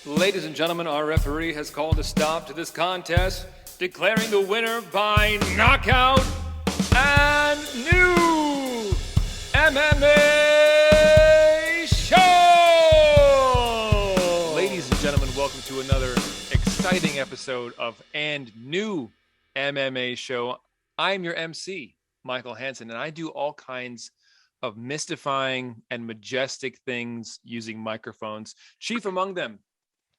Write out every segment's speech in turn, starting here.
Ladies and gentlemen, our referee has called a stop to this contest, declaring the winner by knockout and new MMA show! Ladies and gentlemen, welcome to another exciting episode of And New MMA Show. I'm your MC, Michael Hansen, and I do all kinds of mystifying and majestic things using microphones. Chief among them,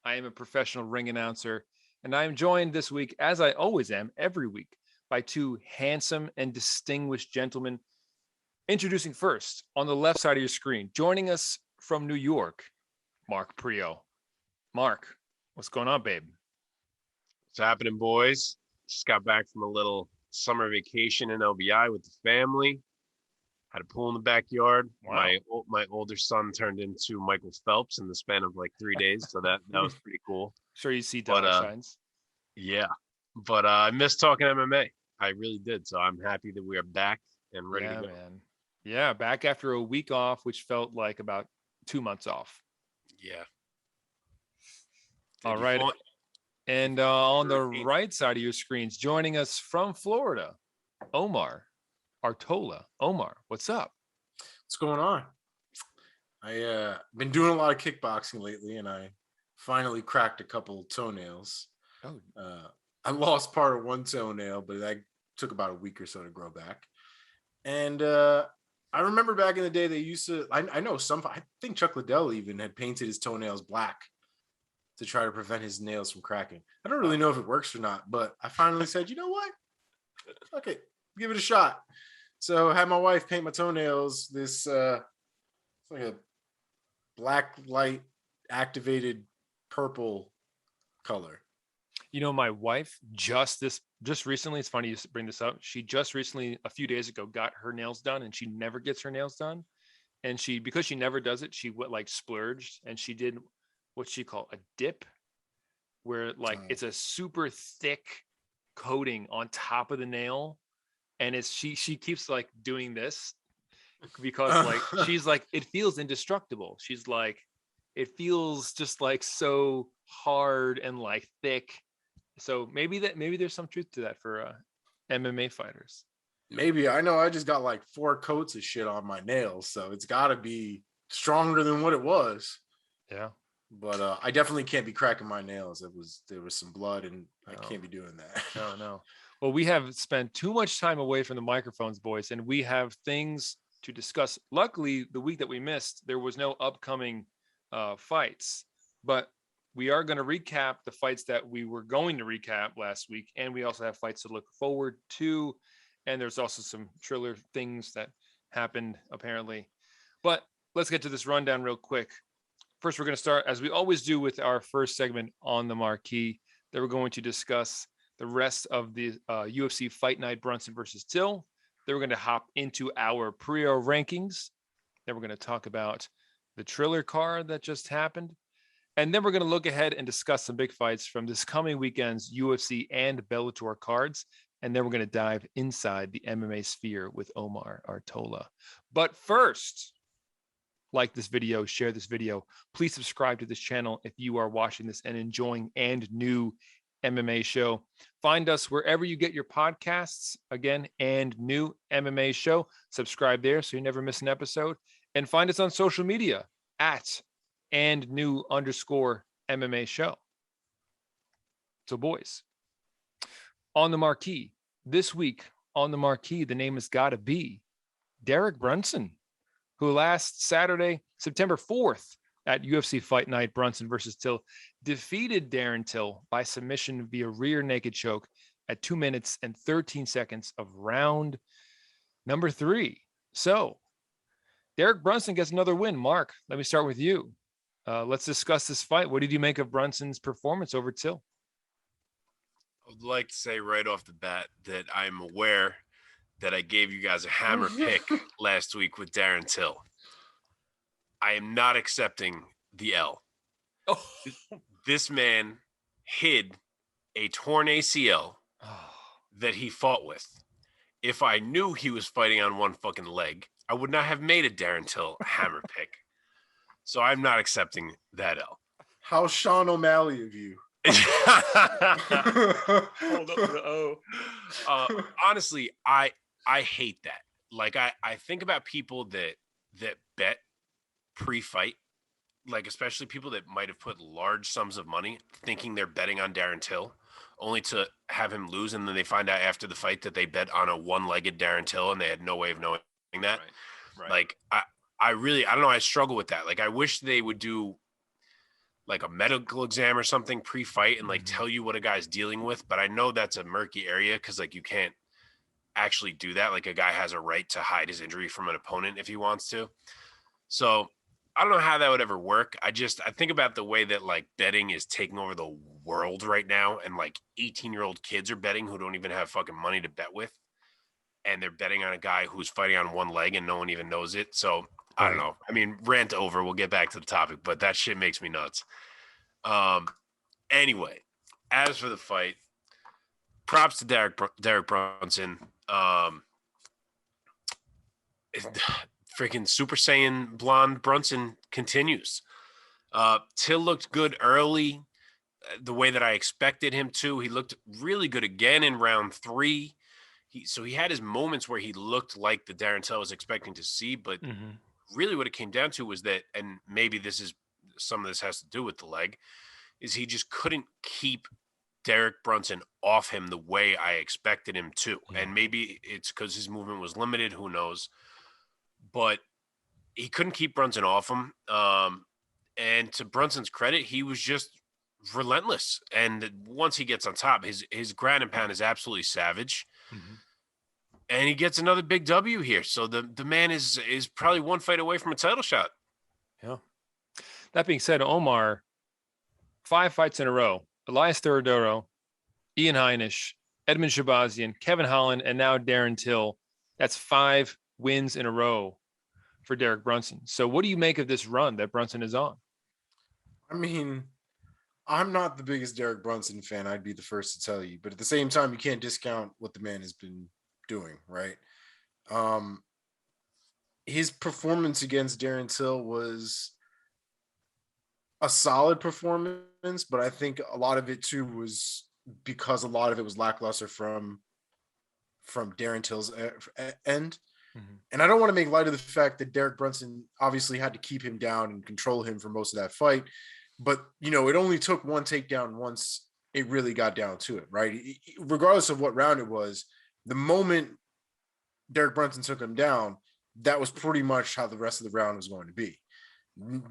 I am a professional ring announcer, and I am joined this week, as I always am every week, by two handsome and distinguished gentlemen. Introducing first, on the left side of your screen, joining us from New York, Mark Priaulx. Mark, what's going on, babe? What's happening, boys? Just got back from a little summer vacation in LBI with the family. Had a pool in the backyard. Wow. My older son turned into Michael Phelps in the span of like 3 days, so that was pretty cool. Sure, you see dollar signs. Yeah, but I missed talking MMA. I really did. So I'm happy that we are back and ready to go. Man. Yeah, back after a week off, which felt like about 2 months off. Yeah. All right. And on the right side of your screens, joining us from Florida, Omar Artola. Omar, what's up? What's going on? I been doing a lot of kickboxing lately, and I finally cracked a couple toenails. Oh, I lost part of one toenail, but that took about a week or so to grow back. And I remember back in the day, they used to. I know some. I think Chuck Liddell even had painted his toenails black to try to prevent his nails from cracking. I don't really know if it works or not, but I finally said, you know what? Okay, give it a shot. So I had my wife paint my toenails this it's like a black light activated purple color. you know, my wife just recently, it's funny you bring this up. She just recently, a few days ago, got her nails done, and she never gets her nails done. And because she never does it, she like splurged, and she did what she called a dip, where it's a super thick coating on top of the nail. And she keeps like doing this because like she's like, it feels indestructible. She's like, it feels just like so hard and like thick. So maybe there's some truth to that for MMA fighters. Maybe. I know I just got like 4 coats of shit on my nails, so it's got to be stronger than what it was. Yeah. But I definitely can't be cracking my nails. There was some blood, and I can't be doing that. No. Well, we have spent too much time away from the microphones, boys, and we have things to discuss. Luckily, the week that we missed, there was no upcoming fights, but we are going to recap the fights that we were going to recap last week, and we also have fights to look forward to, and there's also some Triller things that happened, apparently. But let's get to this rundown real quick. First, we're going to start, as we always do with our first segment on the marquee, that we're going to discuss the rest of the UFC Fight Night Brunson versus Till. Then we're going to hop into our Priaulx rankings. Then we're going to talk about the Triller card that just happened. And then we're going to look ahead and discuss some big fights from this coming weekend's UFC and Bellator cards. And then we're going to dive inside the MMA Sphere with Omar Artola. But first, like this video, share this video. Please subscribe to this channel if you are watching this and enjoying And New MMA Show. Find us wherever you get your podcasts. Again, And New MMA Show. Subscribe there so you never miss an episode. And find us on social media at And New _MMA Show. So, boys, on the marquee this week, on the marquee, the name has got to be Derek Brunson, who last Saturday, September 4th, at UFC Fight Night Brunson versus Till, defeated Darren Till by submission via rear naked choke at 2 minutes and 13 seconds of round number 3. So, Derek Brunson gets another win. Mark, let me start with you. Let's discuss this fight. What did you make of Brunson's performance over Till? I would like to say right off the bat that I'm aware that I gave you guys a hammer pick last week with Darren Till. I am not accepting the L. Oh. This man hid a torn ACL that he fought with. If I knew he was fighting on one fucking leg, I would not have made a Darren Till hammer pick. So I'm not accepting that L. How Sean O'Malley of you. Hold up for the O. Honestly, I hate that. Like I think about people that bet pre-fight, like especially people that might have put large sums of money thinking they're betting on Darren Till, only to have him lose, and then they find out after the fight that they bet on a one-legged Darren Till and they had no way of knowing that. Right. Like I don't know. I struggle with that. Like I wish they would do like a medical exam or something pre-fight and like tell you what a guy's dealing with. But I know that's a murky area because like you can't actually do that. Like a guy has a right to hide his injury from an opponent if he wants to. So I don't know how that would ever work. I think about the way that like betting is taking over the world right now. And like 18-year-old kids are betting who don't even have fucking money to bet with. And they're betting on a guy who's fighting on one leg and no one even knows it. So I don't know. I mean, rant over. We'll get back to the topic, but that shit makes me nuts. Anyway, as for the fight, props to Derek Brunson. Freaking Super Saiyan blonde Brunson continues. Till looked good early, the way that I expected him to. He looked really good again in round 3. He had his moments where he looked like the Darren Till I was expecting to see, but really what it came down to was that, and maybe some of this has to do with the leg, is he just couldn't keep Derek Brunson off him the way I expected him to. And maybe it's because his movement was limited, who knows. But he couldn't keep Brunson off him. And to Brunson's credit, he was just relentless. And once he gets on top, his ground and pound is absolutely savage. And he gets another big W here. So the man is probably one fight away from a title shot. Yeah. That being said, Omar, 5 fights in a row. Elias Theodoro, Ian Heinisch, Edmund Shabazian, Kevin Holland, and now Darren Till. That's 5 wins in a row for Derek Brunson. So what do you make of this run that Brunson is on? I mean, I'm not the biggest Derek Brunson fan. I'd be the first to tell you. But at the same time, you can't discount what the man has been doing, right? His performance against Darren Till was a solid performance, but I think a lot of it too was because a lot of it was lackluster from Darren Till's end. And I don't want to make light of the fact that Derek Brunson obviously had to keep him down and control him for most of that fight. But, it only took one takedown once it really got down to it, right? Regardless of what round it was, the moment Derek Brunson took him down, that was pretty much how the rest of the round was going to be.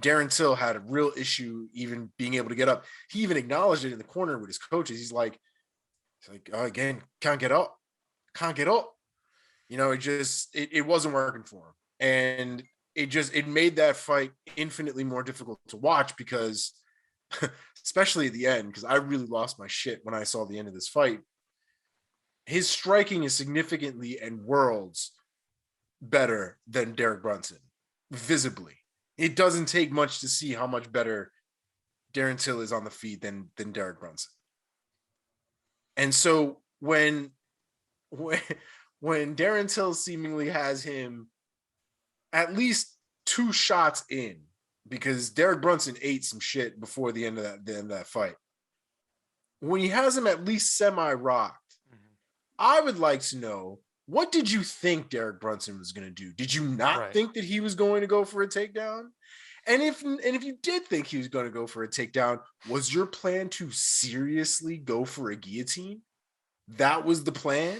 Darren Till had a real issue even being able to get up. He even acknowledged it in the corner with his coaches. He's like, oh, again, can't get up. It wasn't working for him. And it made that fight infinitely more difficult to watch because, especially at the end, because I really lost my shit when I saw the end of this fight. His striking is significantly and worlds better than Derek Brunson, visibly. It doesn't take much to see how much better Darren Till is on the feet than Derek Brunson. And so when Darren Till seemingly has him at least 2 shots in, because Derek Brunson ate some shit before the end of that fight. When he has him at least semi-rocked, I would like to know, what did you think Derek Brunson was going to do? Did you not think that he was going to go for a takedown? And if you did think he was going to go for a takedown, was your plan to seriously go for a guillotine? That was the plan?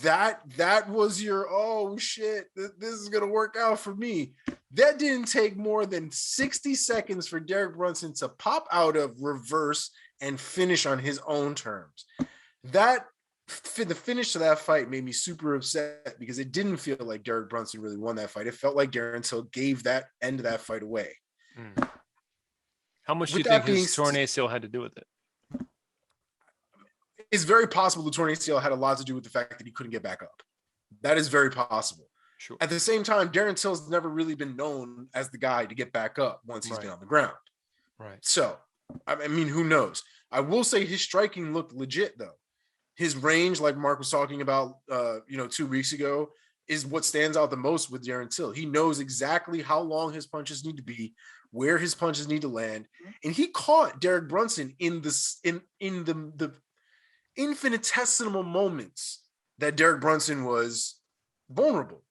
That was your, oh shit, this is going to work out for me. That didn't take more than 60 seconds for Derek Brunson to pop out of, reverse, and finish on his own terms. The finish to that fight made me super upset because it didn't feel like Derek Brunson really won that fight. It felt like Darren Till gave that end of that fight away. How much do you think his torn ACL had to do with it? It's very possible the torn ACL had a lot to do with the fact that he couldn't get back up. That is very possible. Sure. At the same time, Darren Till's never really been known as the guy to get back up once he's been on the ground. Right. So, I mean, who knows? I will say his striking looked legit, though. His range, like Mark was talking about, 2 weeks ago, is what stands out the most with Darren Till. He knows exactly how long his punches need to be, where his punches need to land, and he caught Derek Brunson in the infinitesimal moments that Derek Brunson was vulnerable.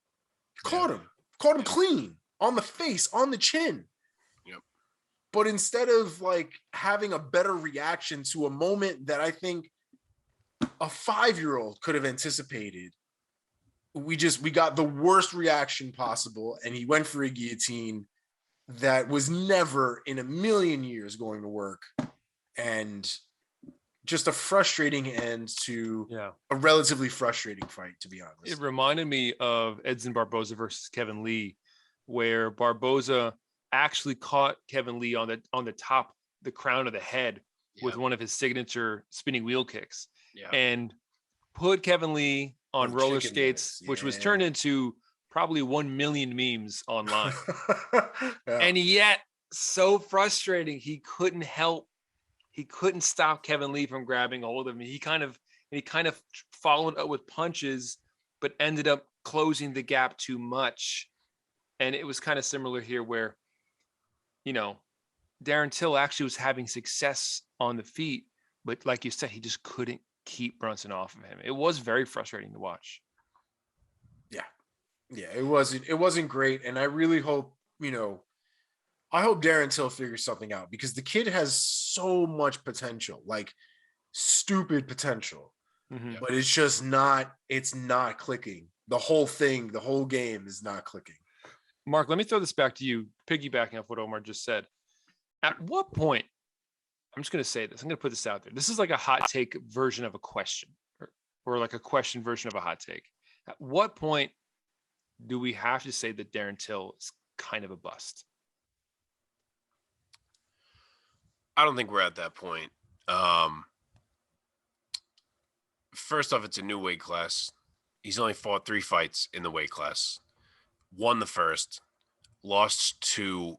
Caught him clean on the face, on the chin. Yep. But instead of like having a better reaction to a moment that I think a 5-year-old could have anticipated, we got the worst reaction possible, and he went for a guillotine that was never in a million years going to work, and just a frustrating end to a relatively frustrating fight, to be honest. It reminded me of Edson Barboza versus Kevin Lee, where Barboza actually caught Kevin Lee on the top, the crown of the head with one of his signature spinning wheel kicks, and put Kevin Lee on roller skates, which was turned into probably 1 million memes online. And yet, so frustrating, he couldn't stop Kevin Lee from grabbing a hold of him. He kind of followed up with punches, but ended up closing the gap too much. And it was kind of similar here where, Darren Till actually was having success on the feet, but like you said, he just couldn't keep Brunson off of him. It was very frustrating to watch. Yeah, it wasn't great. And I really hope, I hope Darren Till figures something out, because the kid has so much potential, like stupid potential, but it's not clicking. The whole game is not clicking. Mark, let me throw this back to you, piggybacking off what Omar just said. At what point, I'm just going to say this, I'm going to put this out there. This is like a hot take version of a question, or like a question version of a hot take. At what point do we have to say that Darren Till is kind of a bust? I don't think we're at that point. First off, it's a new weight class. He's only fought 3 fights in the weight class. Won the first, lost to,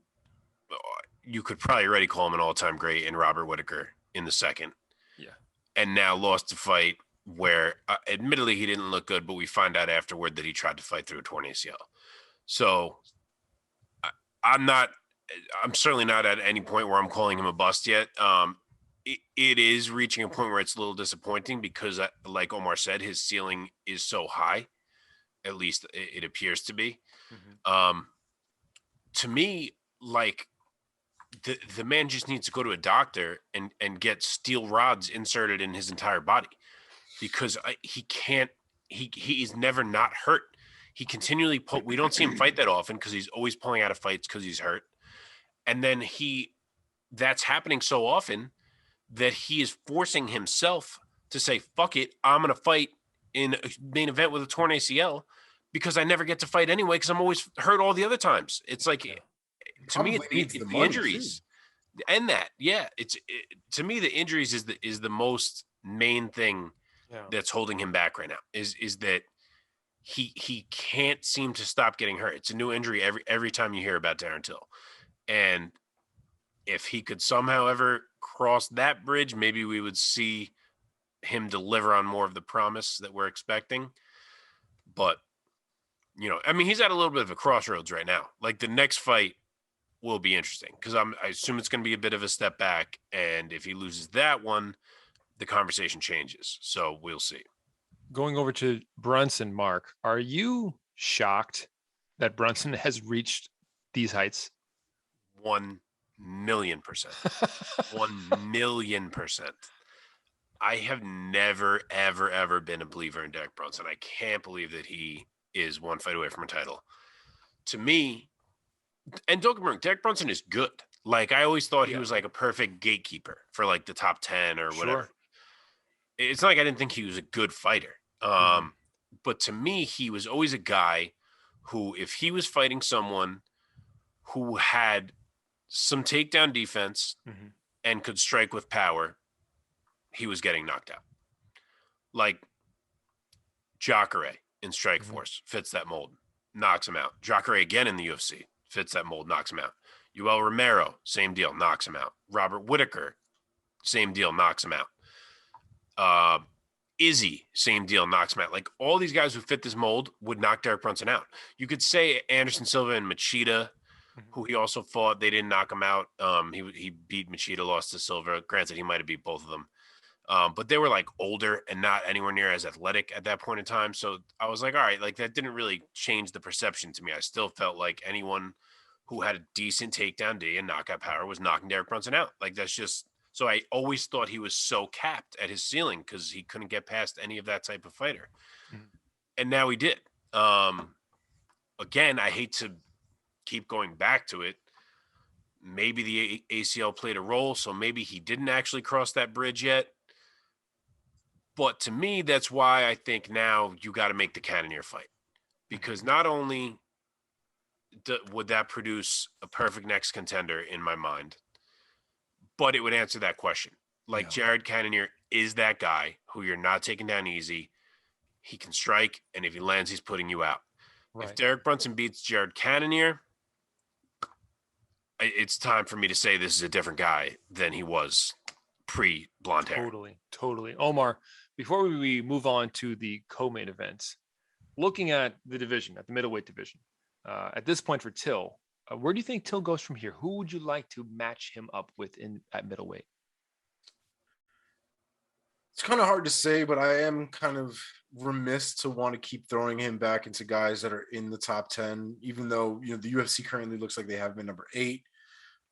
you could probably already call him an all-time great, in Robert Whittaker in the second. Yeah. And now lost a fight where admittedly he didn't look good, but we find out afterward that he tried to fight through a torn ACL. So I'm certainly not at any point where I'm calling him a bust yet. It is reaching a point where it's a little disappointing because, like Omar said, his ceiling is so high. At least it appears to be. To me, like the man just needs to go to a doctor and get steel rods inserted in his entire body, because he's never not hurt. He continually we don't see him fight that often because he's always pulling out of fights because he's hurt. And then that's happening so often that he is forcing himself to say, fuck it, I'm going to fight in a main event with a torn ACL because I never get to fight anyway because I'm always hurt all the other times. It's like, to me, it's the injuries. Too. And that, to me, the injuries is the most main thing that's holding him back right now, is that he can't seem to stop getting hurt. It's a new injury every time you hear about Darren Till. And if he could somehow ever cross that bridge, maybe we would see him deliver on more of the promise that we're expecting. But, he's at a little bit of a crossroads right now. Like, the next fight will be interesting because I assume it's going to be a bit of a step back. And if he loses that one, the conversation changes. So we'll see. Going over to Brunson, Mark, are you shocked that Brunson has reached these heights? 1,000,000%. 1,000,000%. I have never, ever, ever been a believer in Derek Brunson. I can't believe that he is one fight away from a title. To me, and don't get me wrong, Derek Brunson is good. Like, I always thought he was like a perfect gatekeeper for like the top 10 or whatever. It's not like I didn't think he was a good fighter. But to me, he was always a guy who, if he was fighting someone who had some takedown defense and could strike with power, he was getting knocked out. Like Jacare in Strikeforce fits that mold, knocks him out. Jacare again in the UFC fits that mold, knocks him out. Yoel Romero, same deal, knocks him out. Robert Whittaker, same deal, knocks him out. Izzy, same deal, knocks him out. Like, all these guys who fit this mold would knock Derek Brunson out. You could say Anderson Silva and Machida who he also fought. They didn't knock him out. He beat Machida, lost to Silva. Granted, he might have beat both of them. But they were like older and not anywhere near as athletic at that point in time. So I was like, all right, like that didn't really change the perception to me. I still felt like anyone who had a decent takedown D and knockout power was knocking Derek Brunson out. Like that's just, so I always thought he was so capped at his ceiling because he couldn't get past any of that type of fighter. Mm-hmm. And now he did. Again, I hate to keep going back to it. Maybe the ACL played a role, so maybe he didn't actually cross that bridge yet. But to me, that's why I think now you got to make the Cannonier fight. Because not only would that produce a perfect next contender in my mind, but it would answer that question. Like Jared Cannonier is that guy who you're not taking down easy. He can strike, and if he lands, he's putting you out. Right. If Derek Brunson beats Jared Cannonier, it's time for me to say this is a different guy than he was pre-blonde hair. Totally. Omar, before we move on to the co-main events, looking at the division, at the middleweight division, at this point for Till, where do you think Till goes from here? Who would you like to match him up with at middleweight? It's kind of hard to say, but I am kind of remiss to want to keep throwing him back into guys that are in the top 10, even though, the UFC currently looks like they have been number 8.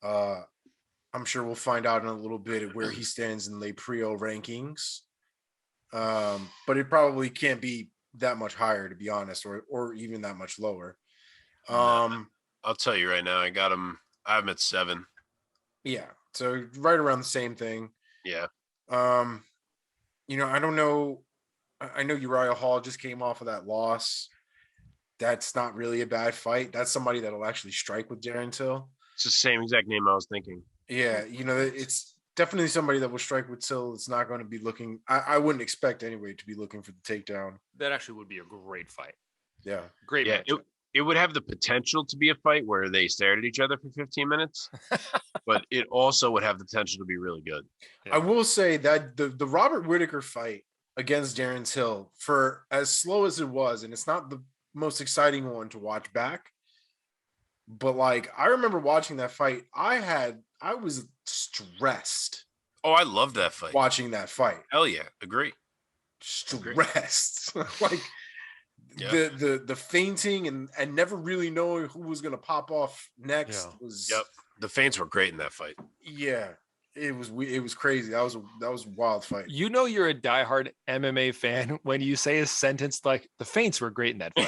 I'm sure we'll find out in a little bit where he stands in the Priaulx rankings. But it probably can't be that much higher, to be honest, or even that much lower. I'll tell you right now, I have him at 7. Yeah. So right around the same thing. Yeah. I don't know. I know Uriah Hall just came off of that loss. That's not really a bad fight. That's somebody that'll actually strike with Darren Till. It's the same exact name I was thinking. Yeah, it's definitely somebody that will strike with Till. It's not going to be looking. I wouldn't expect anyway to be looking for the takedown. That actually would be a great fight. Yeah, great. Yeah, it would have the potential to be a fight where they stared at each other for 15 minutes, but it also would have the potential to be really good. Yeah. I will say that the Robert Whittaker fight against Darren Till, for as slow as it was, and it's not the most exciting one to watch back, but like I remember watching that fight, I was stressed. Oh, I love that fight. Watching that fight. Hell yeah, agree. Stressed. Like the fainting and never really knowing who was gonna pop off next was. Yep. The feints were great in that fight. Yeah. It was crazy. That was a wild fight. You're a diehard MMA fan when you say a sentence like the feints were great in that fight.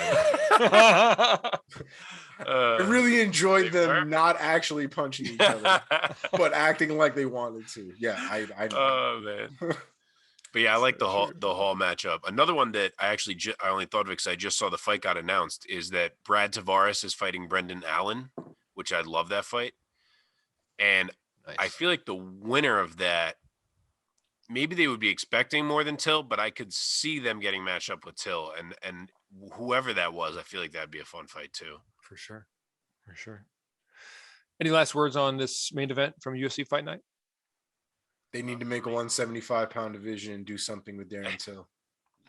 I really enjoyed them not actually punching each other, but acting like they wanted to. Yeah, I know. Oh man. But yeah, I like the Hall matchup. Another one that I only thought of because I just saw the fight got announced is that Brad Tavares is fighting Brendan Allen, which I love that fight. And nice. I feel like the winner of that, maybe they would be expecting more than Till, but I could see them getting matched up with Till, and whoever that was, I feel like that'd be a fun fight too. For sure. Any last words on this main event from UFC Fight Night? They need to make a 175-pound division and do something with Darren Till.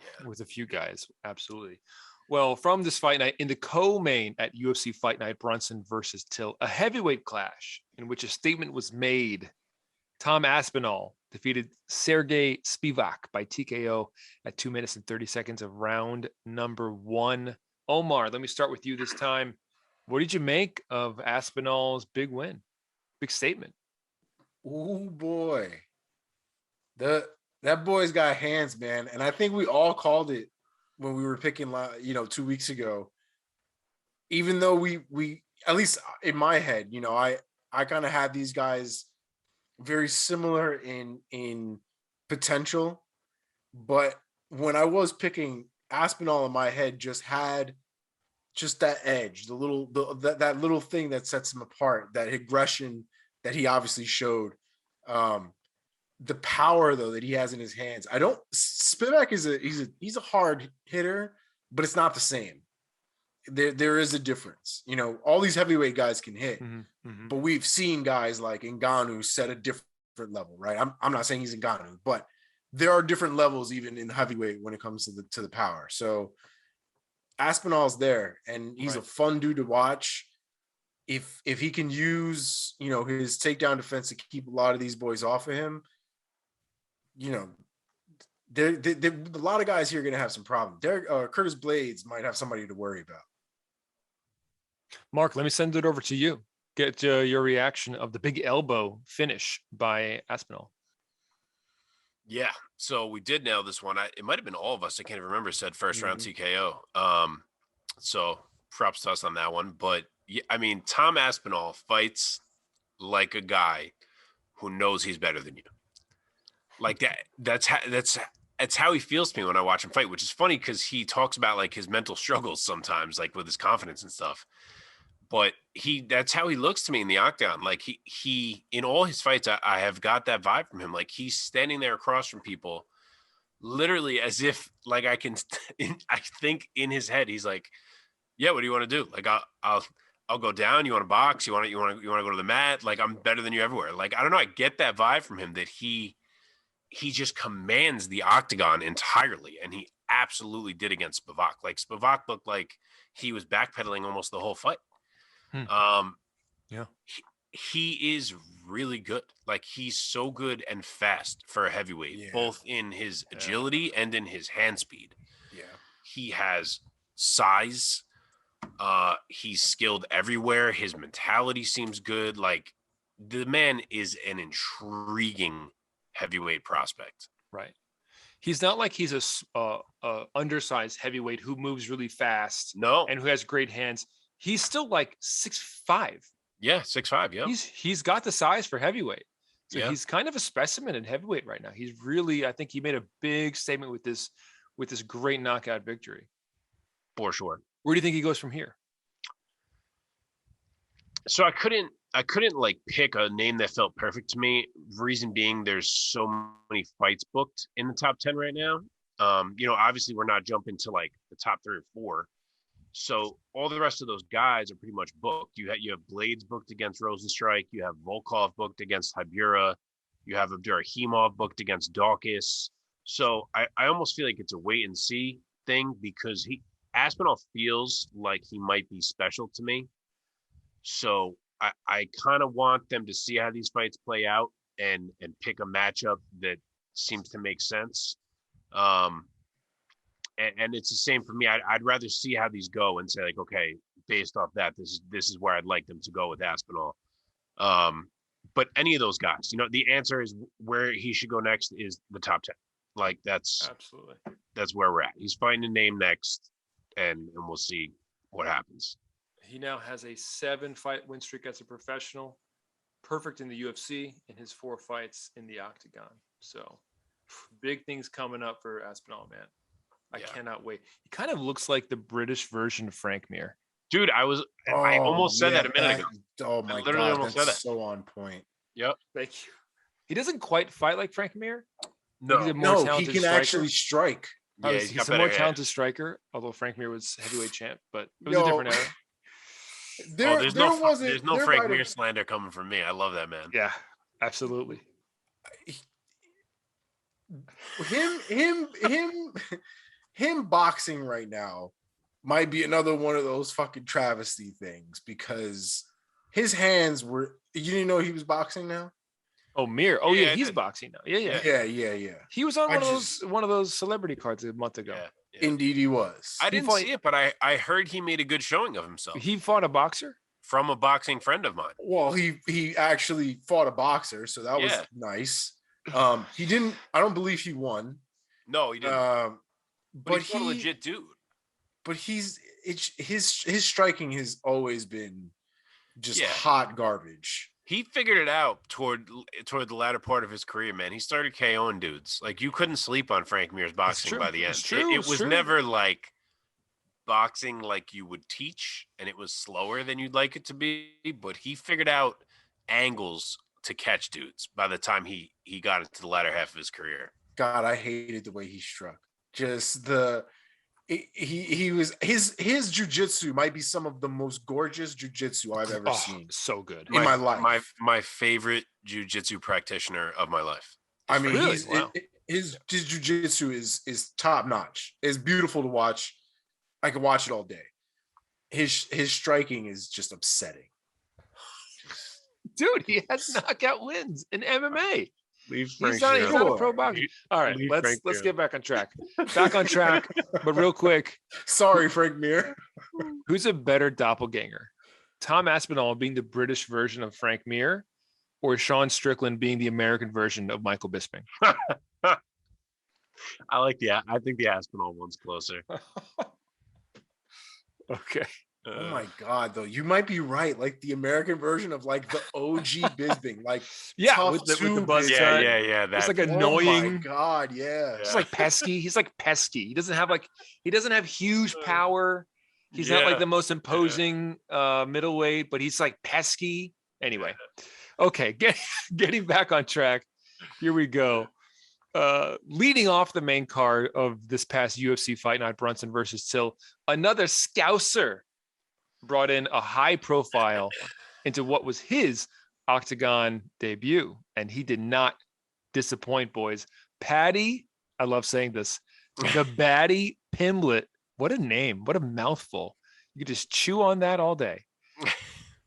Yeah, with a few guys, absolutely. Well, from this fight night, in the co-main at UFC Fight Night, Brunson versus Till, a heavyweight clash in which a statement was made. Tom Aspinall defeated Serghei Spivac by TKO at 2 minutes and 30 seconds of round number 1. Omar, let me start with you this time. What did you make of Aspinall's big win? Big statement. Oh, boy. That boy's got hands, man. And I think we all called it when we were picking, 2 weeks ago. Even though we at least in my head, I kind of had these guys very similar in potential, but when I was picking, Aspinall in my head just had that edge, that little thing that sets him apart, that aggression that he obviously showed. The power though that he has in his hands. Spivac he's a hard hitter, but it's not the same. There is a difference. All these heavyweight guys can hit, but we've seen guys like Ngannou set a different level, right? I'm not saying he's Ngannou, but there are different levels even in heavyweight when it comes to the power. So Aspinall's there, and he's a fun dude to watch. if he can use, his takedown defense to keep a lot of these boys off of him, a lot of guys here are going to have some problems. Curtis Blades might have somebody to worry about. Mark, let me send it over to you. Get your reaction of the big elbow finish by Aspinall. Yeah, so we did nail this one. It might have been all of us. I can't even remember. Said first round TKO. So props to us on that one. But yeah, I mean, Tom Aspinall fights like a guy who knows he's better than you. Like that. That's how he feels to me when I watch him fight. Which is funny because he talks about like his mental struggles sometimes, like with his confidence and stuff. But that's how he looks to me in the octagon. Like he in all his fights, I have got that vibe from him. Like he's standing there across from people, literally as if like I think in his head, he's like, yeah, what do you want to do? Like I'll go down. You want to box? You want to go to the mat? Like I'm better than you everywhere. Like, I don't know. I get that vibe from him that he just commands the octagon entirely. And he absolutely did against Spivac. Like Spivac looked like he was backpedaling almost the whole fight. Yeah, he is really good. Like he's so good and fast for a heavyweight, both in his agility and in his hand speed. Yeah, he has size. He's skilled everywhere. His mentality seems good. Like the man is an intriguing heavyweight prospect. Right. He's not like he's a undersized heavyweight who moves really fast. No, and who has great hands. He's still like 6'5". Yeah, 6'5". Yeah, he's got the size for heavyweight. So yeah. He's kind of a specimen in heavyweight right now. He's really, I think he made a big statement with this great knockout victory. For sure. Where do you think he goes from here? So I couldn't like pick a name that felt perfect to me. Reason being, there's so many fights booked in the top 10 right now. Obviously we're not jumping to like the top 3 or 4. So all the rest of those guys are pretty much booked. You have Blades booked against Rosenstrike. You have Volkov booked against Hybura. You have Abdurakhimov booked against Dawkins. So I almost feel like it's a wait and see thing because Aspinall feels like he might be special to me. So I kind of want them to see how these fights play out and pick a matchup that seems to make sense. And it's the same for me. I'd rather see how these go and say like, okay, based off that, this is where I'd like them to go with Aspinall. But any of those guys, the answer is where he should go next is the top 10. Like that's where we're at. He's fighting a name next, and we'll see what happens. He now has a 7-fight win streak as a professional, perfect in the UFC in his 4 fights in the octagon. So big things coming up for Aspinall, man. I cannot wait. He kind of looks like the British version of Frank Mir. Dude, I almost said that a minute ago. Oh my God, that's so on point. Yep. Thank you. He doesn't quite fight like Frank Mir. No, he can actually strike. Yeah, he's a more talented striker, although Frank Mir was heavyweight champ, but it was a different era. There's no Frank Mir slander coming from me. I love that man. Yeah, absolutely. Him boxing right now might be another one of those fucking travesty things because his hands were. You didn't know he was boxing now? Oh, Mir. Oh yeah, he's boxing now. Yeah. He was on one of those celebrity cards a month ago. Yeah. Indeed, he was. I didn't see it, but I heard he made a good showing of himself. He fought a boxer from a boxing friend of mine. Well, he actually fought a boxer, so that was nice. He didn't. I don't believe he won. No, he didn't. But he's a legit dude. But his striking has always been just hot garbage. He figured it out toward the latter part of his career, man. He started KOing dudes. Like you couldn't sleep on Frank Mir's boxing by the end. It was never like boxing like you would teach, and it was slower than you'd like it to be. But he figured out angles to catch dudes by the time he got into the latter half of his career. God, I hated the way he struck. Just his jiu-jitsu might be some of the most gorgeous jiu-jitsu I've ever seen. So good. In my life. My favorite jiu-jitsu practitioner of my life. I mean, his jiu-jitsu is top notch. It's beautiful to watch. I could watch it all day. His striking is just upsetting. Dude, he has knockout wins in MMA. Leave He's Frank not Zero. a pro boxer. All right, Leave let's Frank get back on track. Back on track, but real quick, Sorry, Frank Mir. who's a better doppelganger? Tom Aspinall being the British version of Frank Mir, or Sean Strickland being the American version of Michael Bisping? I think the Aspinall one's closer. Okay. Oh my God, though, you might be right. Like the American version of like the OG Bisping, like tough with the two buzz Bisping. cut. Yeah. It's like Oh my annoying. God, yeah. He's like pesky. He's like pesky. He doesn't have huge power. He's not like the most imposing middleweight, but he's like pesky. Anyway, okay, getting back on track. Here we go. Leading off the main card of this past UFC Fight Night, Brunson versus Till, another Scouser brought in a high profile into what was his octagon debut, and he did not disappoint, boys. Paddy, I love saying this, the Batty Pimblett. What a name! What a mouthful! You could just chew on that all day.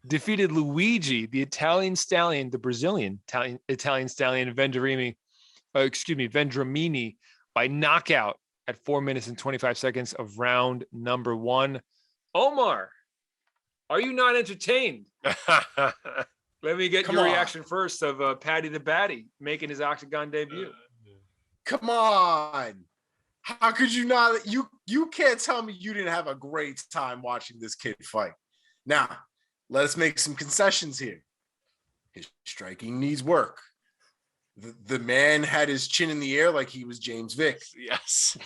Defeated Luigi, the Italian stallion, the Brazilian Italian stallion, Vendramini, by knockout at 4 minutes and 25 seconds of round number 1. Omar, are you not entertained? Let me get your reaction first of Paddy the Batty making his octagon debut. Come on. How could you not? You can't tell me you didn't have a great time watching this kid fight. Now, let us make some concessions here. His striking needs work. The man had his chin in the air like he was James Vick. Yes.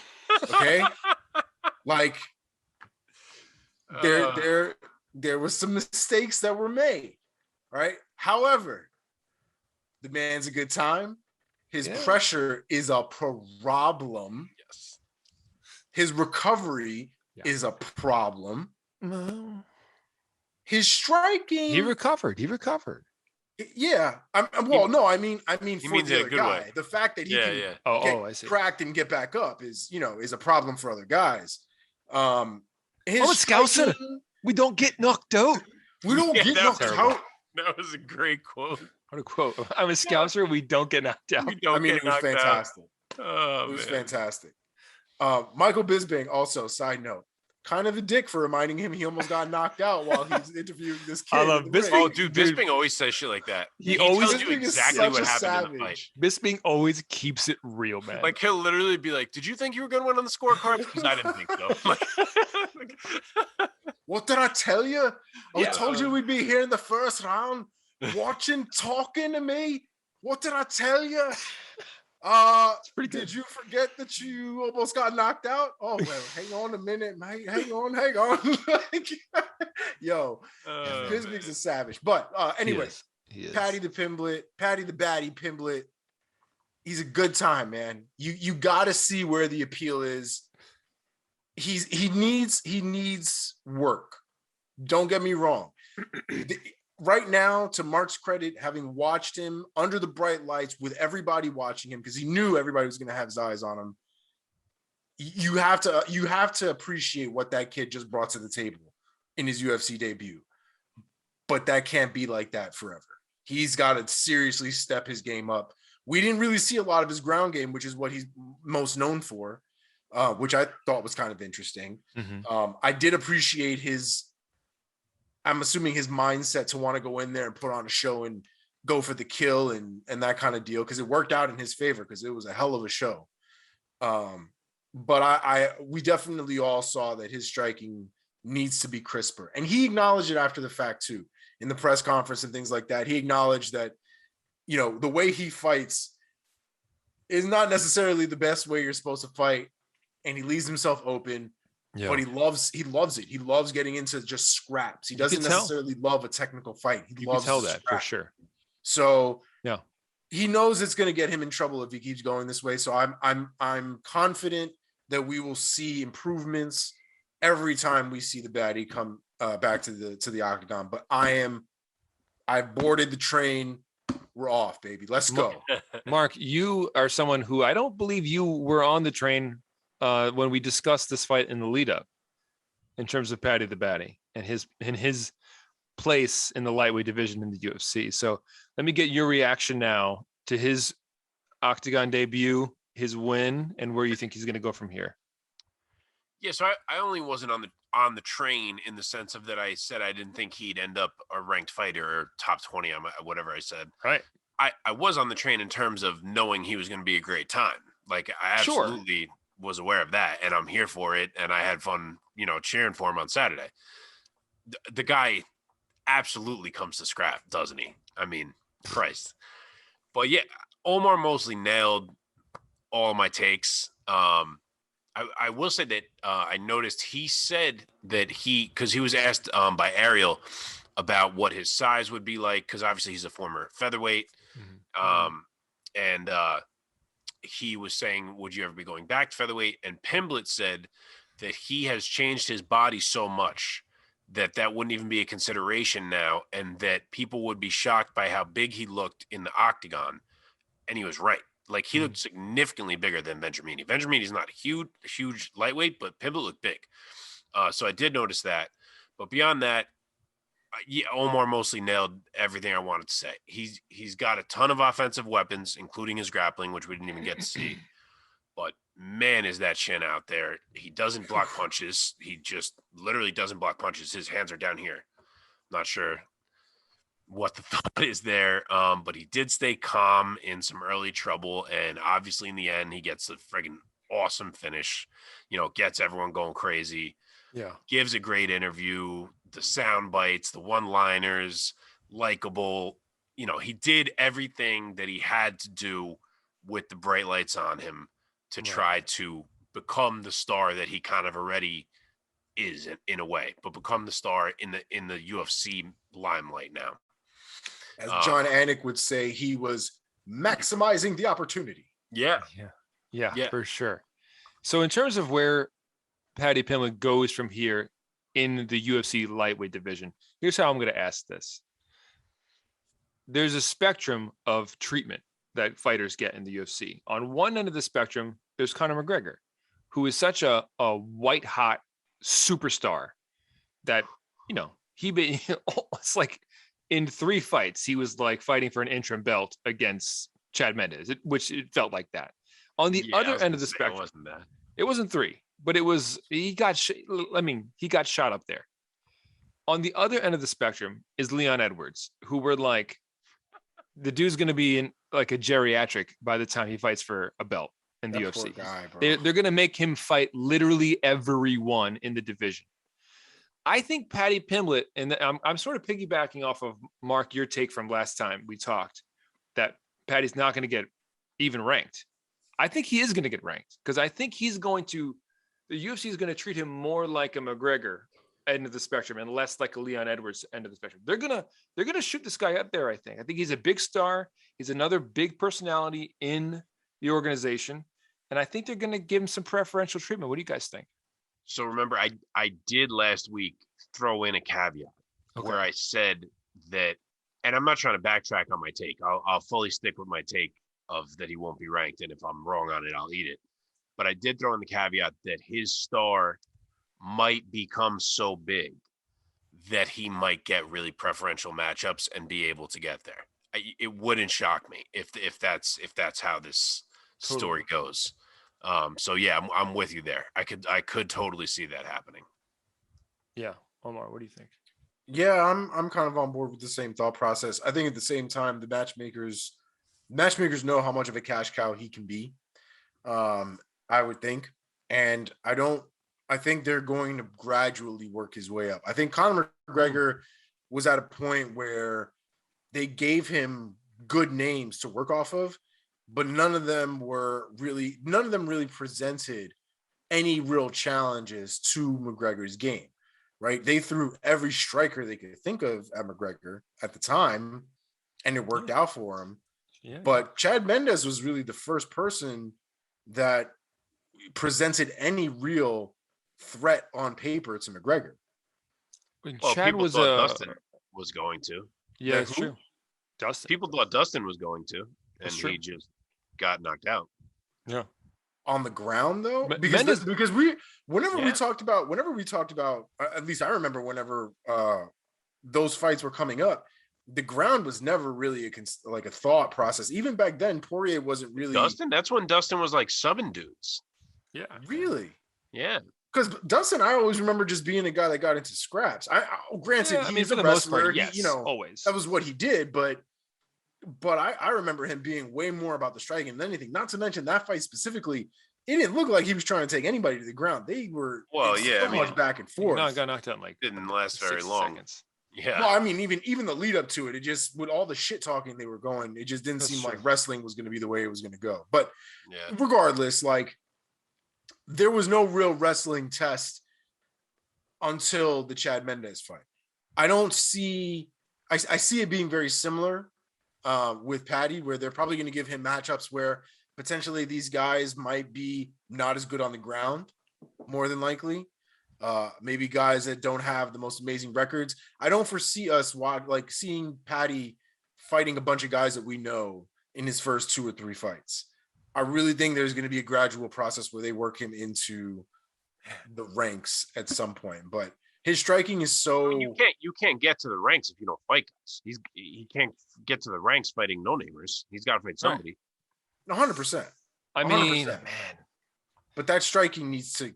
Okay? Like there was some mistakes that were made, right? However, the man's a good time. His pressure is a problem. Yes. His recovery is a problem. No. His striking. He recovered. Yeah. I mean He for means the it a other good guy. way. The fact that he can Yeah. I see. cracked and get back up is a problem for other guys. His Scouser. striking, We don't get knocked out. we don't get knocked out. That was a great quote. What a quote. I'm a Scouser. We don't get knocked out. We don't It was fantastic. Oh, It was man. fantastic. Michael Bisping, also, side note, kind of a dick for reminding him he almost got knocked out while he's interviewing this kid. I love in the Bisping. ring. Oh, dude, Bisping always says shit like that. He always tells you Bisping is exactly such what a happened in the fight. savage. Bisping always keeps it real, man. Like he'll literally be like, "Did you think you were going to win on the scorecard?" Because I didn't think so. Like, What did I tell you? Yeah. I told you we'd be here in the first round, watching, talking to me. What did I tell you? pretty good. Did you forget that you almost got knocked out? Oh well, hang on a minute, mate. Hang on. Yo, Bisping's a savage. But anyway, he is. Paddy the Batty Pimblett. He's a good time, man. You got to see where the appeal is. He needs work. Don't get me wrong. Right now, to Mark's credit, having watched him under the bright lights with everybody watching him, because he knew everybody was going to have his eyes on him. You have to appreciate what that kid just brought to the table in his UFC debut. But that can't be like that forever. He's got to seriously step his game up. We didn't really see a lot of his ground game, which is what he's most known for, which I thought was kind of interesting. Mm-hmm. I did appreciate I'm assuming his mindset to want to go in there and put on a show and go for the kill and that kind of deal, because it worked out in his favor because it was a hell of a show. But we definitely all saw that his striking needs to be crisper. And he acknowledged it after the fact too. In the press conference and things like that, he acknowledged that, the way he fights is not necessarily the best way you're supposed to fight. And he leaves himself open. Yeah. But he loves it. He loves getting into just scraps. He doesn't necessarily love a technical fight. You can tell that for sure. So yeah, he knows it's going to get him in trouble if he keeps going this way. So I'm confident that we will see improvements every time we see the Batty come back to the octagon. But I've boarded the train. We're off, baby. Let's go. Mark, you are someone who I don't believe you were on the train when we discussed this fight in the lead up in terms of Paddy the Batty and his place in the lightweight division in the UFC. So let me get your reaction now to his octagon debut, his win, and where you think he's going to go from here. Yeah, so I only wasn't on the train in the sense of that I said I didn't think he'd end up a ranked fighter or top 20 on whatever I said. Right. I was on the train in terms of knowing he was going to be a great time. Like I absolutely was aware of that, and I'm here for it, and I had fun, cheering for him on Saturday. The guy absolutely comes to scrap, doesn't he? I mean, Christ. But yeah, Omar mostly nailed all of my takes. I will say that I noticed he said that because he was asked by Ariel about what his size would be like, because obviously he's a former featherweight. And he was saying, would you ever be going back to featherweight? And Pimblett said that he has changed his body so much that wouldn't even be a consideration now, and that people would be shocked by how big he looked in the octagon. And he was right. Like, he looked significantly bigger than Vendramini. Vendramini is not a huge lightweight, but Pimblett looked big. So I did notice that. But beyond that, Omar mostly nailed everything I wanted to say. He's got a ton of offensive weapons, including his grappling, which we didn't even get to see. But man, is that shin out there. He doesn't block punches. He just literally doesn't block punches. His hands are down here. Not sure what the thought is there. But he did stay calm in some early trouble. And obviously in the end, he gets a friggin' awesome finish, gets everyone going crazy. Yeah. Gives a great interview, the sound bites, the one-liners, likable. He did everything that he had to do with the bright lights on him to try to become the star that he kind of already is in a way, but become the star in the UFC limelight now. As John Anik would say, he was maximizing the opportunity. Yeah, for sure. So in terms of where Paddy Pimblett goes from here in the UFC lightweight division, here's how I'm going to ask this. There's a spectrum of treatment that fighters get in the UFC. On one end of the spectrum, there's Conor McGregor, who is such a white hot superstar that, it's like in 3 fights, he was like fighting for an interim belt against Chad Mendes, which it felt like that. On the other end of the spectrum, it wasn't 3, but he got shot up there. On the other end of the spectrum is Leon Edwards, who were like, the dude's going to be in like a geriatric by the time he fights for a belt in the UFC. They're going to make him fight literally everyone in the division. I think Paddy Pimblett, and I'm sort of piggybacking off of Mark, your take from last time we talked, that Paddy's not going to get even ranked. I think he is going to get ranked, because I think the UFC is going to treat him more like a McGregor end of the spectrum and less like a Leon Edwards end of the spectrum. They're gonna shoot this guy up there. I think he's a big star. He's another big personality in the organization, and I think they're gonna give him some preferential treatment. What do you guys think? So remember, I did last week throw in a caveat where I said that, and I'm not trying to backtrack on my take. I'll fully stick with my take of that he won't be ranked, and if I'm wrong on it, I'll eat it. But I did throw in the caveat that his star might become so big that he might get really preferential matchups and be able to get there. It wouldn't shock me if that's how this story goes. So yeah, I'm with you there. I could totally see that happening. Yeah, Omar, what do you think? Yeah, I'm kind of on board with the same thought process. I think at the same time, the matchmakers know how much of a cash cow he can be. I would think, and I think they're going to gradually work his way up. I think Conor McGregor was at a point where they gave him good names to work off of, but none of them really presented any real challenges to McGregor's game, right? They threw every striker they could think of at McGregor at the time, and it worked out for him. Yeah. But Chad Mendes was really the first person that presented any real threat on paper to McGregor. Chad was Dustin was going to. Yeah, it's true. Dustin. People thought Dustin was going to, and he just got knocked out. Yeah. On the ground though, because whenever we talked about, at least I remember whenever those fights were coming up, the ground was never really a thought process. Even back then, Poirier wasn't really Dustin. That's when Dustin was like subbing dudes. Yeah. Really. Yeah. Because Dustin, I always remember just being a guy that got into scraps. Granted, Yeah, I mean, he's for a the most wrestler. part, yes, He, always. That was what he did. But I remember him being way more about the striking than anything. Not to mention that fight specifically, it didn't look like he was trying to take anybody to the ground. They were much back and forth. No, got knocked out in like didn't last very long. Seconds. Yeah. Well, I mean, even the lead up to it, it just with all the shit talking they were going, it just didn't seem like wrestling was going to be the way it was going to go. But regardless, like there was no real wrestling test until the Chad Mendes fight. I see it being very similar with Paddy, where they're probably going to give him matchups where potentially these guys might be not as good on the ground, more than likely. Maybe guys that don't have the most amazing records. I don't foresee us seeing Paddy fighting a bunch of guys that we know in his first 2 or 3 fights. I really think there's going to be a gradual process where they work him into the ranks at some point. But his striking is so you can't get to the ranks if you don't fight guys. He can't get to the ranks fighting no-namers. He's got to fight somebody. 100%. I mean, 100%. Man, but that striking needs to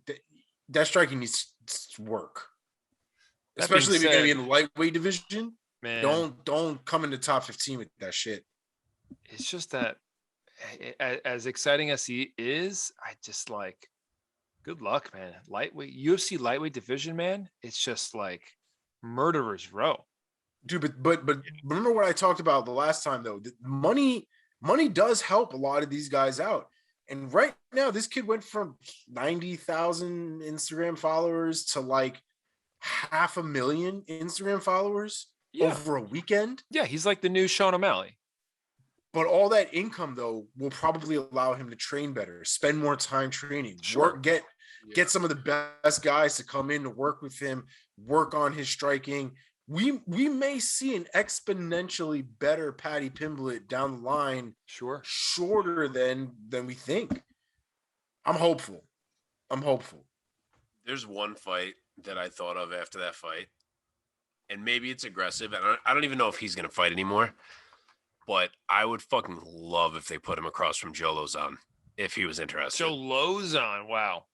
work, especially if you're going to be in the lightweight division. Man, don't come in the top 15 with that shit. It's just that as exciting as he is, I just like, good luck, man. Lightweight UFC lightweight division, man. It's just like murderer's row, dude. But remember what I talked about the last time though. Money does help a lot of these guys out. And right now, this kid went from 90,000 Instagram followers to like 500,000 Instagram followers over a weekend. Yeah, he's like the new Sean O'Malley. But all that income, though, will probably allow him to train better, spend more time training, get some of the best guys to come in to work with him, work on his striking. We may see an exponentially better Paddy Pimblett down the line, shorter than we think. I'm hopeful. There's one fight that I thought of after that fight, and maybe it's aggressive, and I don't even know if he's going to fight anymore, but I would fucking love if they put him across from Joe Lozon if he was interested. Joe Lozon, wow.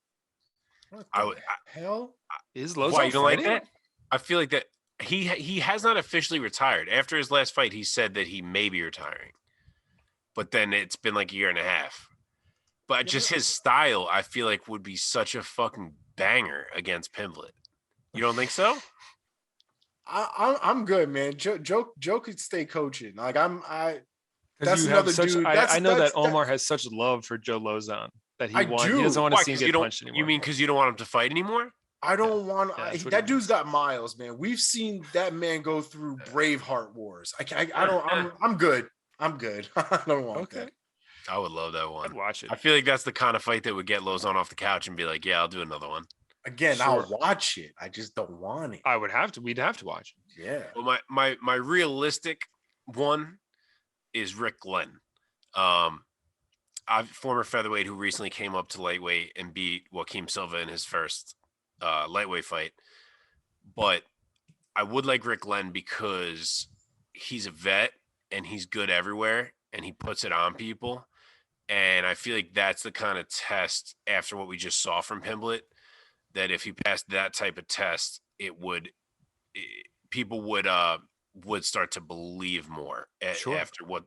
What the hell? Is Lozon Why, you don't fighting? like that? I feel like that he has not officially retired. After his last fight, he said that he may be retiring, but then it's been like a year and a half. But just his style, I feel like would be such a fucking banger against Pimblett. You don't think so? I'm good, man. Joe could stay coaching. Like that's another dude. I know that Omar has such love for Joe Lozon that he doesn't want to see him get punched anymore. You mean because you don't want him to fight anymore? I don't want that dude's got miles, man. We've seen that man go through Braveheart wars. I'm good. I don't want that. I would love that one. I'd watch it. I feel like that's the kind of fight that would get Lozon off the couch and be like, yeah, I'll do another one. Again, I'll watch it. I just don't want it. I would have to. We'd have to watch it. Yeah. Well, my realistic one is Rick Glenn. Former featherweight who recently came up to lightweight and beat Joaquim Silva in his first lightweight fight. But I would like Rick Glenn because he's a vet and he's good everywhere and he puts it on people. And I feel like that's the kind of test after what we just saw from Pimblett, that if he passed that type of test, people would start to believe more after what,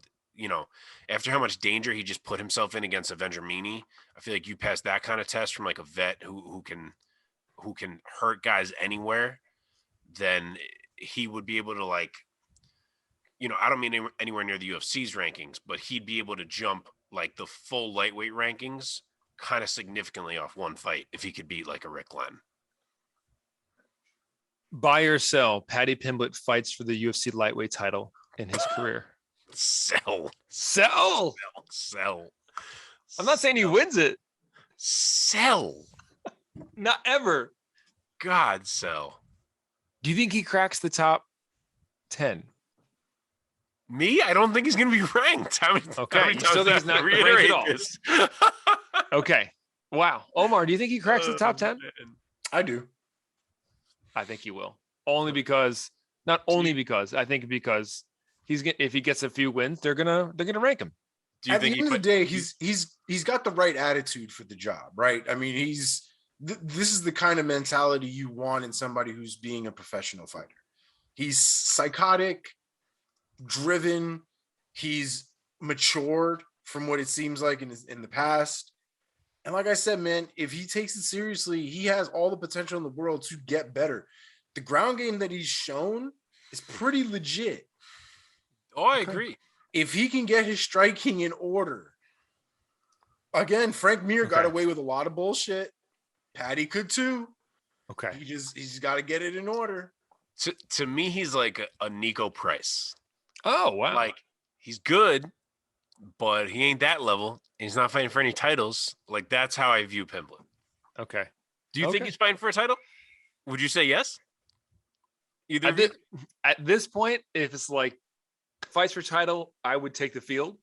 after how much danger he just put himself in against a Vendramini. I feel like you pass that kind of test from like a vet who can hurt guys anywhere, then he would be able to I don't mean anywhere near the UFC's rankings, but he'd be able to jump like the full lightweight rankings kind of significantly off one fight if he could beat like a Rick Glenn. Buy or sell, Paddy Pimblett fights for the UFC lightweight title in his career. Sell. I'm not saying he wins it. Sell. Not ever. God, sell. Do you think he cracks the top 10? Me? I don't think he's going to be ranked. Okay. You still think he's not ranked at all? Okay. Wow. Omar, do you think he cracks the top 10? I do. I think he will. Only because Not only because I think because if he gets a few wins, they're gonna rank him. Do you At think the end of the day, he's got the right attitude for the job, right? I mean, this is the kind of mentality you want in somebody who's being a professional fighter. He's psychotic, driven. He's matured from what it seems like in the past. And like I said, man, if he takes it seriously, he has all the potential in the world to get better. The ground game that he's shown is pretty legit. Oh, I agree. If he can get his striking in order, again, Frank Mir got away with a lot of bullshit. Paddy could too. Okay. He's got to get it in order. To me, he's like a Nico Price. Oh, wow. Like, he's good, but he ain't that level. He's not fighting for any titles. Like, that's how I view Pimblett. Okay. Do you think he's fighting for a title? Would you say yes? At this point, if it's like fights for title, I would take the field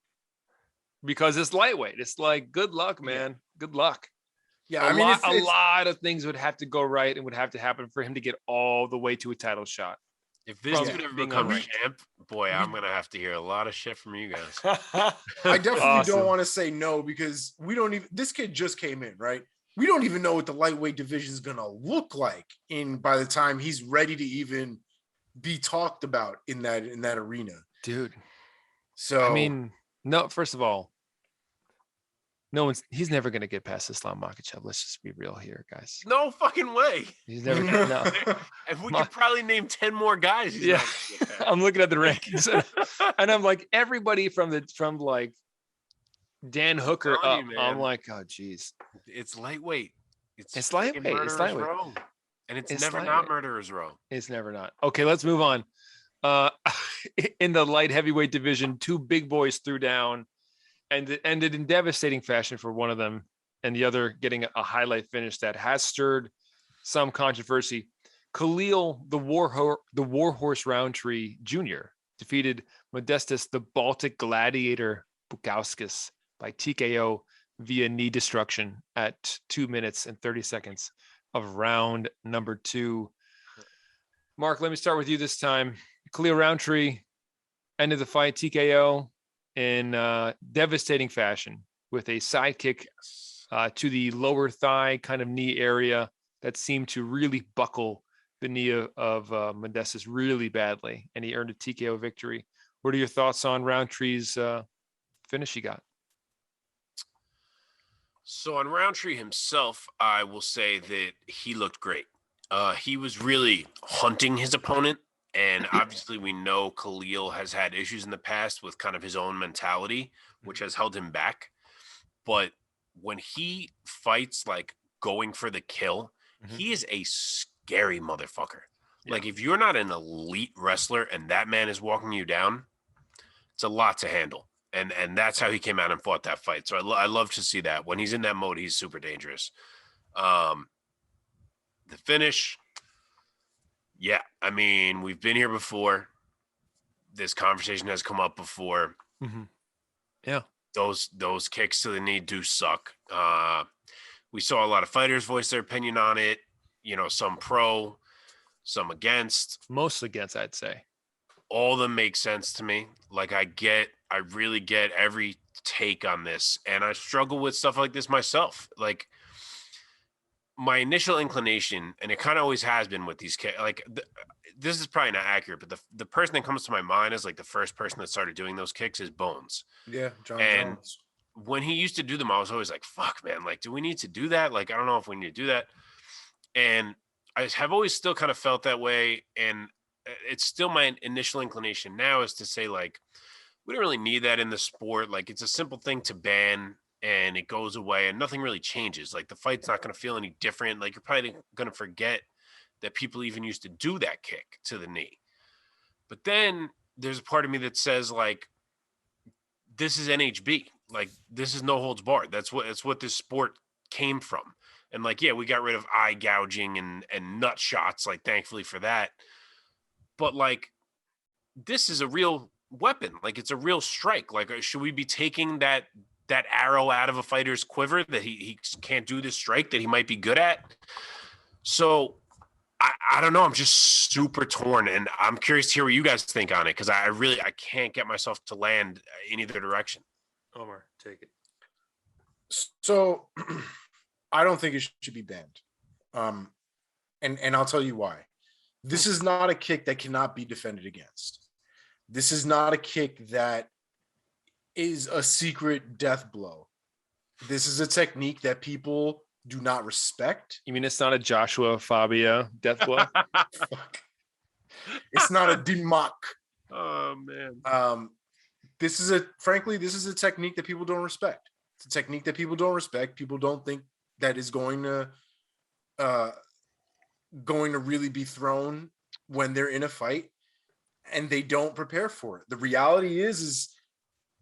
because it's lightweight. It's like, good luck, man. Yeah. Good luck. Yeah, a lot of things would have to go right and would have to happen for him to get all the way to a title shot. If this dude ever becomes champ, boy, I'm going to have to hear a lot of shit from you guys. I definitely don't want to say no because this kid just came in, right? We don't even know what the lightweight division is going to look like by the time he's ready to even be talked about in that arena. Dude. So, I mean, no, first of all, he's never going to get past Islam Makhachev. Let's just be real here, guys. No fucking way. He's never going to. And we could probably name 10 more guys. I'm looking at the rankings and I'm like, everybody from like Dan Hooker up. I'm like, oh, geez. It's lightweight. It's lightweight. It's lightweight. Row. And it's never not Murderer's Row. It's never not. Okay, let's move on. In the light heavyweight division, two big boys threw down. And it ended in devastating fashion for one of them, and the other getting a highlight finish that has stirred some controversy. Khalil, the Warhorse Rountree Jr., defeated Modestas, the Baltic Gladiator Bukauskas, by TKO via knee destruction at 2 minutes and 30 seconds of round number 2. Mark, let me start with you this time. Khalil Rountree ended the fight TKO in devastating fashion with a sidekick to the lower thigh kind of knee area that seemed to really buckle the knee of Modestas really badly, and he earned a TKO victory. What are your thoughts on Rountree's finish he got? So on Rountree himself, I will say that he looked great. He was really hunting his opponent. And obviously we know Khalil has had issues in the past with kind of his own mentality, which has held him back. But when he fights, like going for the kill, he is a scary motherfucker. Yeah. Like if you're not an elite wrestler and that man is walking you down, it's a lot to handle. And that's how he came out and fought that fight. So I love to see that. When he's in that mode, he's super dangerous. The finish... Yeah, I mean, we've been here before. This conversation has come up before. Mm-hmm. Yeah. Those kicks to the knee do suck. We saw a lot of fighters voice their opinion on it. You know, some pro, some against. Most against, I'd say. All of them make sense to me. Like, I really get every take on this. And I struggle with stuff like this myself. Like, my initial inclination, and it kind of always has been with these kids, like this is probably not accurate, but the person that comes to my mind is like the first person that started doing those kicks is Bones. Yeah, John Jones. When he used to do them, I was always like, fuck, man, like, do we need to do that? Like, I don't know if we need to do that. And I have always still kind of felt that way. And it's still my initial inclination now is to say, like, we don't really need that in the sport. Like, it's a simple thing to ban. And it goes away and nothing really changes. Like the fight's not going to feel any different. Like you're probably going to forget that people even used to do that kick to the knee. But then there's a part of me that says like, this is NHB. Like this is no holds barred. That's what this sport came from. And like, yeah, we got rid of eye gouging and nut shots. Like thankfully for that. But like, this is a real weapon. Like it's a real strike. Like, should we be taking that arrow out of a fighter's quiver that he can't do this strike that he might be good at? So I don't know. I'm just super torn, and I'm curious to hear what you guys think on it because I can't get myself to land in either direction. Omar, take it. So I don't think it should be banned. And I'll tell you why. This is not a kick that cannot be defended against. This is not a kick that is a secret death blow. This is a technique that people do not respect. You mean it's not a Joshua Fabia death blow? It's not a Dimak. Oh man. This is a technique that people don't respect. It's a technique that people don't respect. People don't think that is going to really be thrown when they're in a fight, and they don't prepare for it. The reality is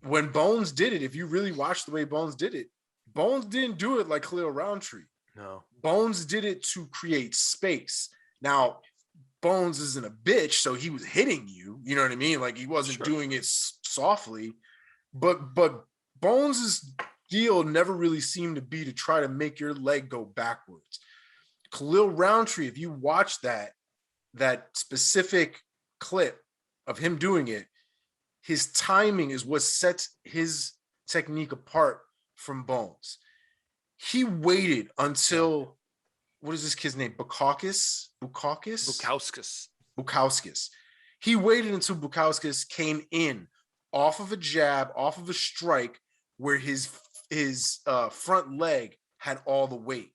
when Bones did it, if you really watch the way Bones did it, Bones didn't do it like Khalil Rountree. No. Bones did it to create space. Now, Bones isn't a bitch, so he was hitting you. You know what I mean? Like, he wasn't doing it softly. But Bones' deal never really seemed to be to try to make your leg go backwards. Khalil Rountree, if you watch that specific clip of him doing it, his timing is what sets his technique apart from Bones. He waited until, what is this kid's name? Bukauskas. He waited until Bukauskas came in off of a jab, off of a strike, where his front leg had all the weight.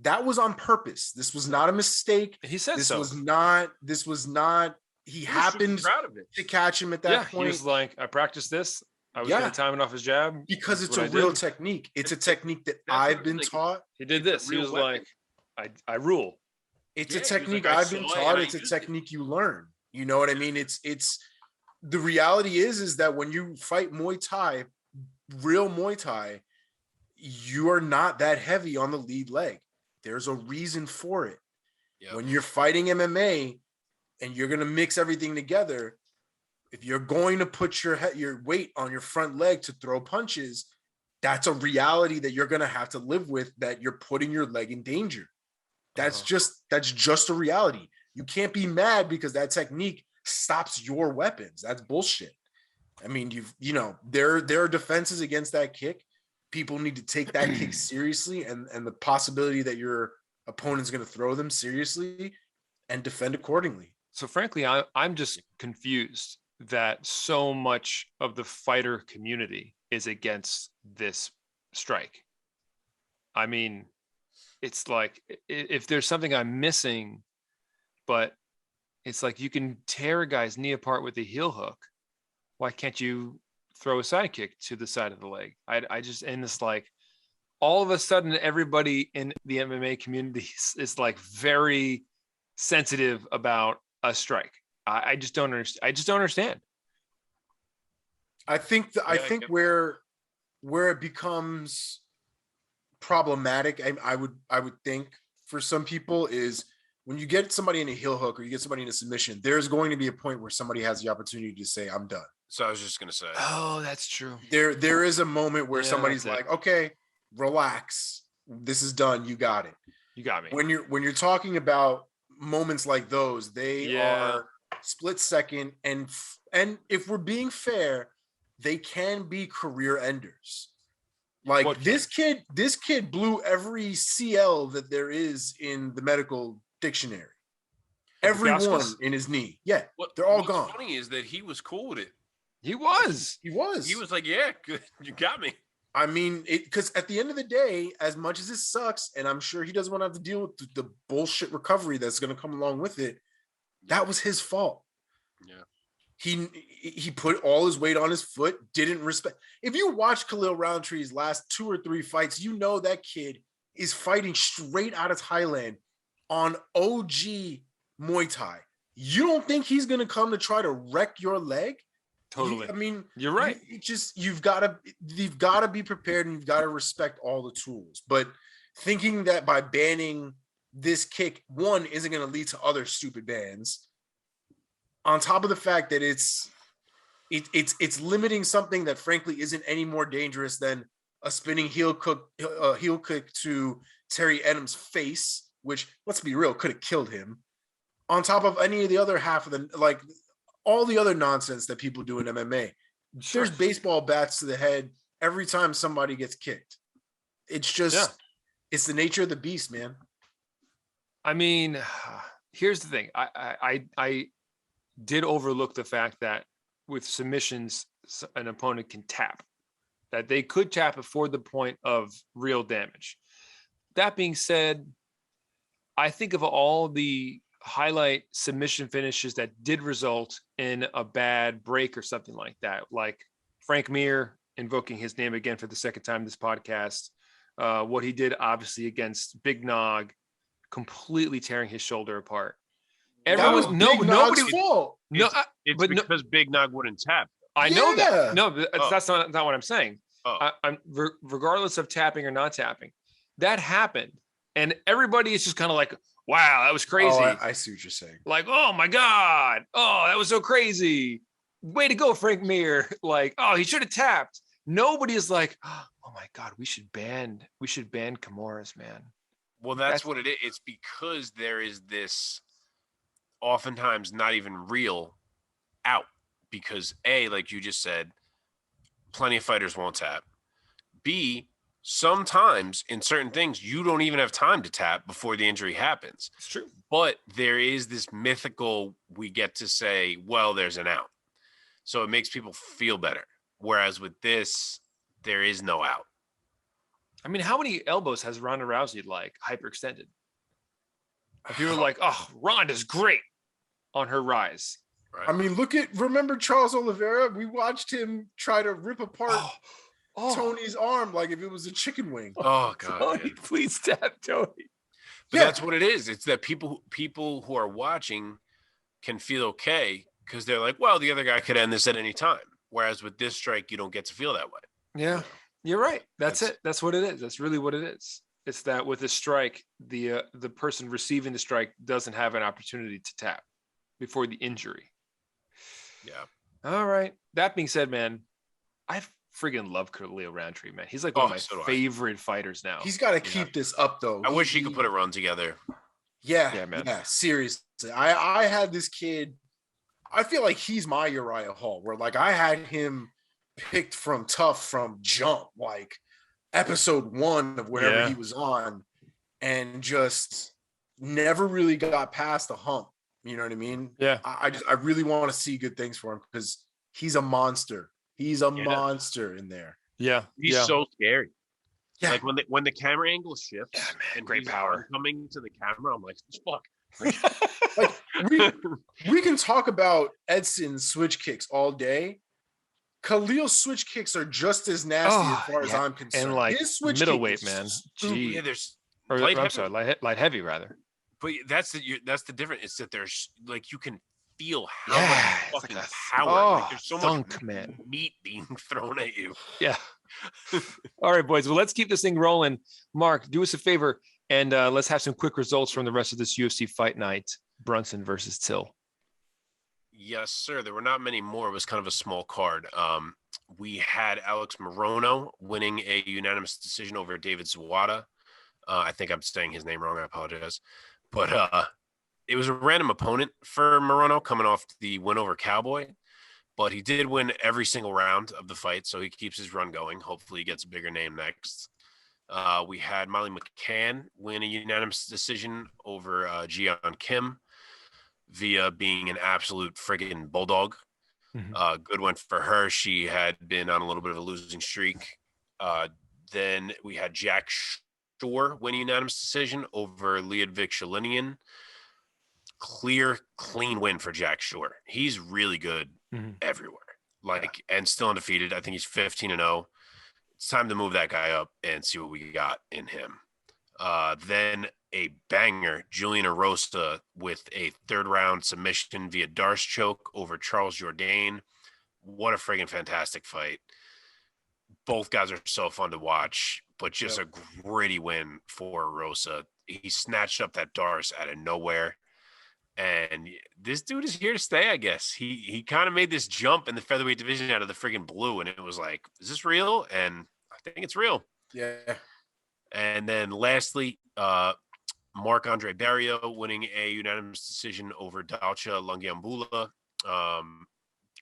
That was on purpose. This was not a mistake. He said this so. This was not. He happened to catch him at that point. He was like, I practiced this. I was going to time it off his jab. Because it's a real technique. It's a technique that I've been taught. He did this. He was like, I rule. It's a technique I've been taught. It's a technique you learn. You know what I mean? It's the reality is that when you fight Muay Thai, real Muay Thai, you are not that heavy on the lead leg. There's a reason for it. Yep. When you're fighting MMA and you're going to mix everything together, if you're going to put your weight on your front leg to throw punches, that's a reality that you're going to have to live with, that you're putting your leg in danger. That's just a reality. You can't be mad because that technique stops your weapons. That's bullshit. I mean, there are defenses against that kick. People need to take that kick seriously, and the possibility that your opponent's going to throw them seriously and defend accordingly. So frankly, I'm just confused that so much of the fighter community is against this strike. I mean, it's like, if there's something I'm missing, but it's like, you can tear a guy's knee apart with a heel hook. Why can't you throw a side kick to the side of the leg? I just, and it's like, all of a sudden, everybody in the MMA community is like very sensitive about a strike. I just don't understand. I think where it becomes problematic, I would think for some people, is when you get somebody in a heel hook or you get somebody in a submission, there's going to be a point where somebody has the opportunity to say, I'm done. So I was just going to say, oh, that's true. There is a moment where somebody's like, okay, relax. This is done. You got it. You got me. When you're talking about moments like those, they are split second. And if we're being fair, they can be career enders. Like this kid blew every CL that there is in the medical dictionary. Everyone in his knee. Yeah. They're all gone. What's funny is that he was cool with it. He was like, yeah, good. You got me. I mean, because at the end of the day, as much as it sucks, and I'm sure he doesn't want to have to deal with the bullshit recovery that's going to come along with it, that was his fault. Yeah. He put all his weight on his foot, didn't respect. If you watch Khalil Rountree's last 2 or 3 fights, you know that kid is fighting straight out of Thailand on OG Muay Thai. You don't think he's going to come to try to wreck your leg? Totally. I mean, you're right. You've got to be prepared, and you've got to respect all the tools. But thinking that by banning this kick, one, isn't going to lead to other stupid bans, on top of the fact that it's limiting something that frankly isn't any more dangerous than a spinning heel kick to Terry Adams' face, which, let's be real, could have killed him. on top of any of the other half of the, like, all the other nonsense that people do in MMA. Sure. There's baseball bats to the head every time somebody gets kicked. It's just, it's the nature of the beast, man. I mean, here's the thing. I did overlook the fact that with submissions, an opponent can tap, that they could tap before the point of real damage. That being said, I think of all the highlight submission finishes that did result in a bad break or something like that, like Frank Mir, invoking his name again for the second time this podcast, what he did obviously against Big Nog, completely tearing his shoulder apart. Everyone, nobody's fault. It's because Big Nog wouldn't tap. I know that. No, that's not what I'm saying. I'm regardless of tapping or not tapping, that happened, and everybody is just kind of like, wow, that was crazy. Oh, I see what you're saying. Like, oh my God. Oh, that was so crazy. Way to go, Frank Mir. Like, oh, he should have tapped. Nobody is like, oh my God, we should ban Kimura's, man. Well, that's what it is. It's because there is this oftentimes not even real out, because A, like you just said, plenty of fighters won't tap. B, sometimes in certain things, you don't even have time to tap before the injury happens. It's true. But there is this mythical, we get to say, well, there's an out. So it makes people feel better. Whereas with this, there is no out. I mean, how many elbows has Ronda Rousey like hyperextended? People are like, oh, Ronda's great on her rise. Right. I mean, remember Charles Oliveira? We watched him try to rip apart Tony's arm like if it was a chicken wing. Oh God! Tony, please tap Tony. But that's what it is. It's that people who are watching can feel okay because they're like, well, the other guy could end this at any time. Whereas with this strike, you don't get to feel that way. Yeah, you're right. That's it. That's what it is. That's really what it is. It's that with a strike, the person receiving the strike doesn't have an opportunity to tap before the injury. Yeah. All right. That being said, man, I friggin' love Khalil Rountree, man. He's like one of my favorite fighters now. He's got to keep this up, though. I wish he could put a run together. Yeah, man. Yeah, seriously. I had this kid. I feel like he's my Uriah Hall, where like I had him picked from jump, like episode 1 of wherever he was on, and just never really got past the hump. You know what I mean? Yeah. I really want to see good things for him because he's a monster. He's a monster in there. Yeah. He's so scary. Yeah. Like when the camera angle shifts and great power coming to the camera, I'm like, fuck. Like we can talk about Edson's switch kicks all day. Khalil's switch kicks are just as nasty as far as I'm concerned. And like his switch middleweight, man. Yeah, there's light heavy rather. But that's the difference. It's that there's like you can feel how much fucking power. Like, there's so much meat being thrown at you. Yeah. All right, boys. Well, let's keep this thing rolling. Mark, do us a favor and let's have some quick results from the rest of this UFC fight night. Brunson versus Till. Yes, sir. There were not many more. It was kind of a small card. We had Alex Morono winning a unanimous decision over David Zawada. I think I'm saying his name wrong. I apologize. But it was a random opponent for Morono coming off the win over Cowboy. But he did win every single round of the fight, so he keeps his run going. Hopefully he gets a bigger name next. We had Molly McCann win a unanimous decision over Jian Kim via being an absolute friggin' bulldog. Mm-hmm. Good one for her. She had been on a little bit of a losing streak. Then we had Jack Shore win a unanimous decision over Leodvik Shalinian. Clear, clean win for Jack Shore. He's really good everywhere. And still undefeated. I think he's 15-0. It's time to move that guy up and see what we got in him. Then a banger, Julian Arosa with a third round submission via Darce choke over Charles Jourdain. What a friggin' fantastic fight. Both guys are so fun to watch, but just a gritty win for Arosa. He snatched up that Darce out of nowhere. And this dude is here to stay, I guess. He kind of made this jump in the featherweight division out of the friggin' blue, and it was like, is this real? And I think it's real. Yeah. And then lastly, Marc-Andre Barriault winning a unanimous decision over Dalcha Lungiambula.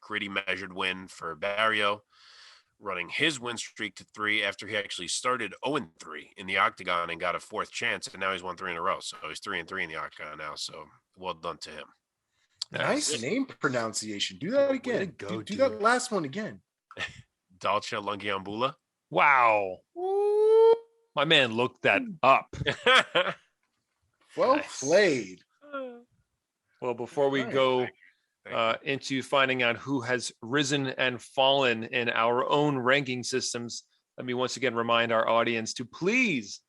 Gritty measured win for Barriault, running his win streak to 3 after he actually started 0-3 in the octagon and got a 4th chance, and now he's won 3 in a row. So he's 3-3 in the octagon now. So well done to him. Nice name pronunciation. Do that again. Do that last one again. Dalcha Lungiambula. Wow. Ooh. My man looked that up. Well played. Well, before we go into finding out who has risen and fallen in our own ranking systems, let me once again remind our audience to please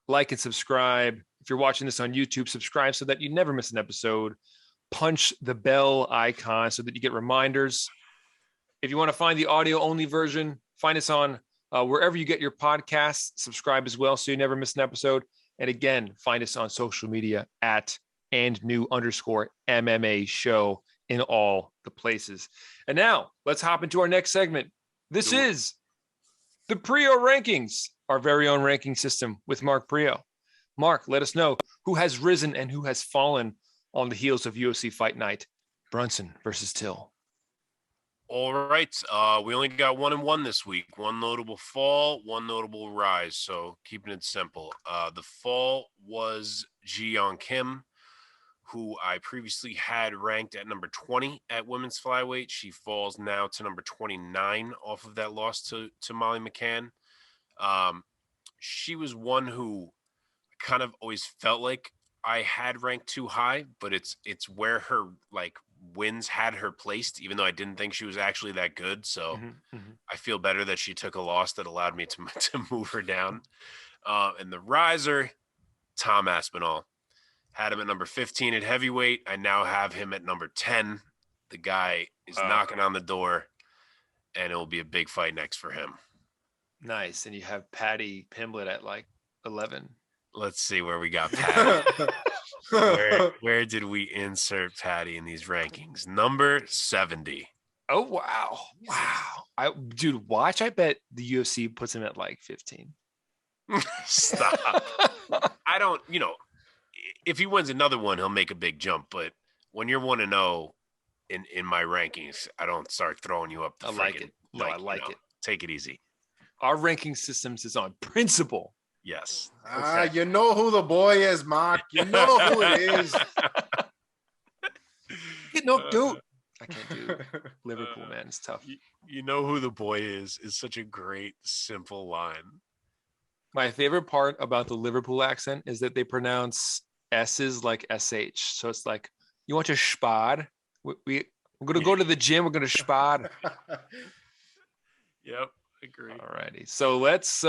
like and subscribe. If you're watching this on YouTube, subscribe so that you never miss an episode. Punch the bell icon so that you get reminders. If you want to find the audio only version, find us on wherever you get your podcasts. Subscribe as well so you never miss an episode. And again, find us on social media at @&new_MMA show in all the places. And now let's hop into our next segment. This is the Priaulx Rankings, our very own ranking system with Mark Priaulx. Mark, let us know who has risen and who has fallen on the heels of UFC Fight Night, Brunson versus Till. All right. We only got 1 and 1 this week. 1 notable fall, 1 notable rise. So keeping it simple. The fall was Ji-Yeon Kim, who I previously had ranked at number 20 at women's flyweight. She falls now to number 29 off of that loss to Molly McCann. She was one who kind of always felt like I had ranked too high, but it's where her wins had her placed, even though I didn't think she was actually that good. So I feel better that she took a loss that allowed me to move her down. And the riser, Tom Aspinall, had him at number 15 at heavyweight. I now have him at number 10. The guy is knocking on the door, and it will be a big fight next for him. Nice. And you have Paddy Pimblett at 11. Let's see where we got Paddy. where did we insert Paddy in these rankings? Number 70. Oh, wow. Dude, watch. I bet the UFC puts him at 15. Stop. I don't, if he wins another one, he'll make a big jump. But when you're 1-0 in my rankings, I don't start throwing you up. I like it. I like it. Take it easy. Our ranking systems is on principle. Yes. Okay. You know who the boy is, Mark. You know who it is. Get knocked out. I can't do Liverpool, man. It's tough. You know who the boy is such a great, simple line. My favorite part about the Liverpool accent is that they pronounce S's like SH. So it's like, you want your spad? We're going to go to the gym. We're going to spad. Yep. Agree. All righty. So let's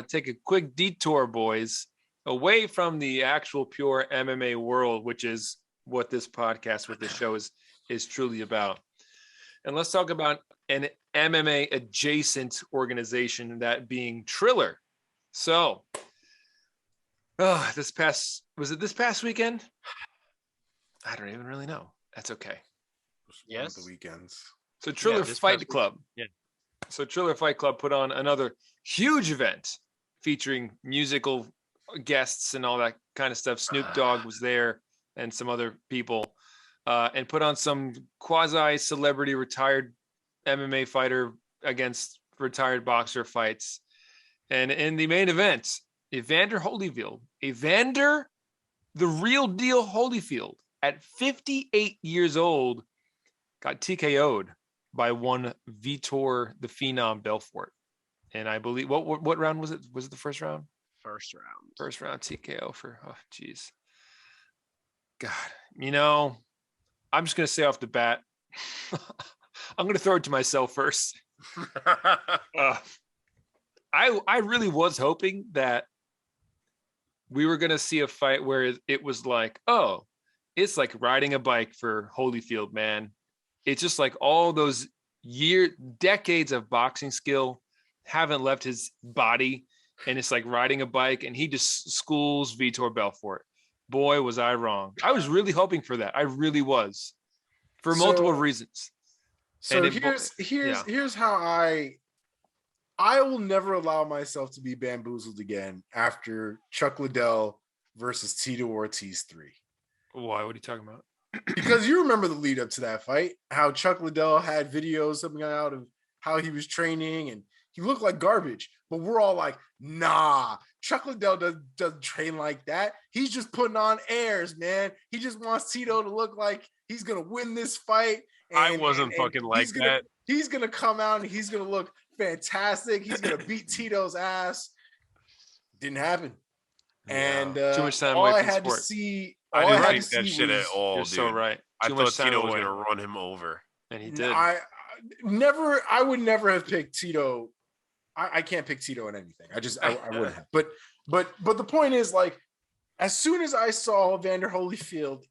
take a quick detour, boys, away from the actual pure MMA world, which is what this podcast with this show is truly about. And let's talk about an MMA adjacent organization, that being Triller. So this past weekend? I don't even really know. That's okay. Yes. The weekends. So Triller Fight Club. Yeah. So Triller Fight Club put on another huge event featuring musical guests and all that kind of stuff. Snoop Dogg was there and some other people, and put on some quasi-celebrity retired MMA fighter against retired boxer fights. And in the main event, Evander Holyfield, the real deal Holyfield, at 58 years old, got TKO'd by one Vitor the Phenom Belfort. And I believe what round was it? Was it the first round? First round. First round TKO for geez. God, I'm just gonna say off the bat, I'm gonna throw it to myself first. I really was hoping that we were gonna see a fight where it was like, oh, it's like riding a bike for Holyfield, man. It's just like all those decades of boxing skill haven't left his body, and it's like riding a bike, and he just schools Vitor Belfort. Boy, was I wrong. I was really hoping for that. I really was, for multiple reasons. So here's how I will never allow myself to be bamboozled again after Chuck Liddell versus Tito Ortiz 3. Why? What are you talking about? Because you remember the lead up to that fight, how Chuck Liddell had videos coming out of how he was training and he looked like garbage. But we're all like, nah, Chuck Liddell doesn't train like that. He's just putting on airs, man. He just wants Tito to look like he's going to win this fight. And, I wasn't fucking like that. He's going to come out and he's going to look fantastic. He's going to beat Tito's ass. Didn't happen. And too much time all away I from had sport. to see, I all didn't I had like to see that shit was, at all, You're dude. so right. I Too thought much time Tito was away. going to run him over. And he did. I would never have picked Tito. I can't pick Tito in anything. I wouldn't have. But the point is, like, as soon as I saw Evander Holyfield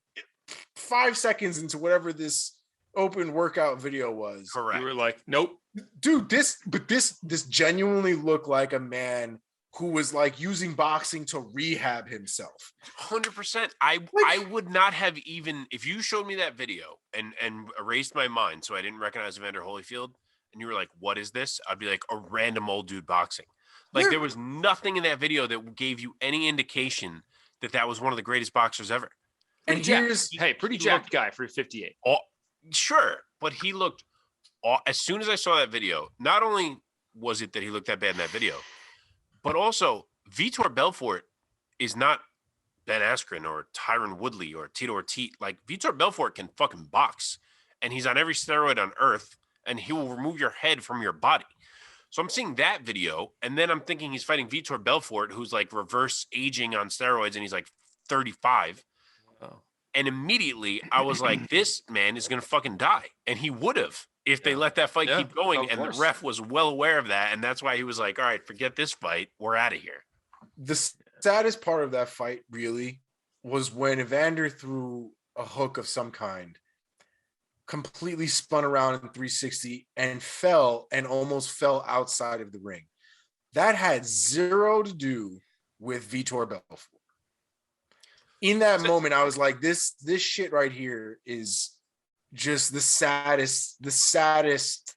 5 seconds into whatever this open workout video was, Correct. You were like, nope. dude, this genuinely looked like a man who was like using boxing to rehab himself. 100%. I would not have even, if you showed me that video and erased my mind so I didn't recognize Evander Holyfield and you were like, what is this? I'd be like, a random old dude boxing. Like, there was nothing in that video that gave you any indication that was one of the greatest boxers ever. And here's pretty jacked guy for 58. Sure, but he looked, as soon as I saw that video, not only was it that he looked that bad in that video, but also Vitor Belfort is not Ben Askren or Tyron Woodley or Tito Ortiz. Like, Vitor Belfort can fucking box, and he's on every steroid on earth, and he will remove your head from your body. So I'm seeing that video, and then I'm thinking he's fighting Vitor Belfort, who's like reverse aging on steroids, and he's like 35. Oh. And immediately I was like, this man is going to fucking die. And he would have if they let that fight keep going. And the ref was well aware of that. And that's why he was like, all right, forget this fight. We're out of here. The saddest part of that fight really was when Evander threw a hook of some kind, completely spun around in 360 and fell and almost fell outside of the ring. That had zero to do with Vitor Belfort. In that moment, I was like, this shit right here is just the saddest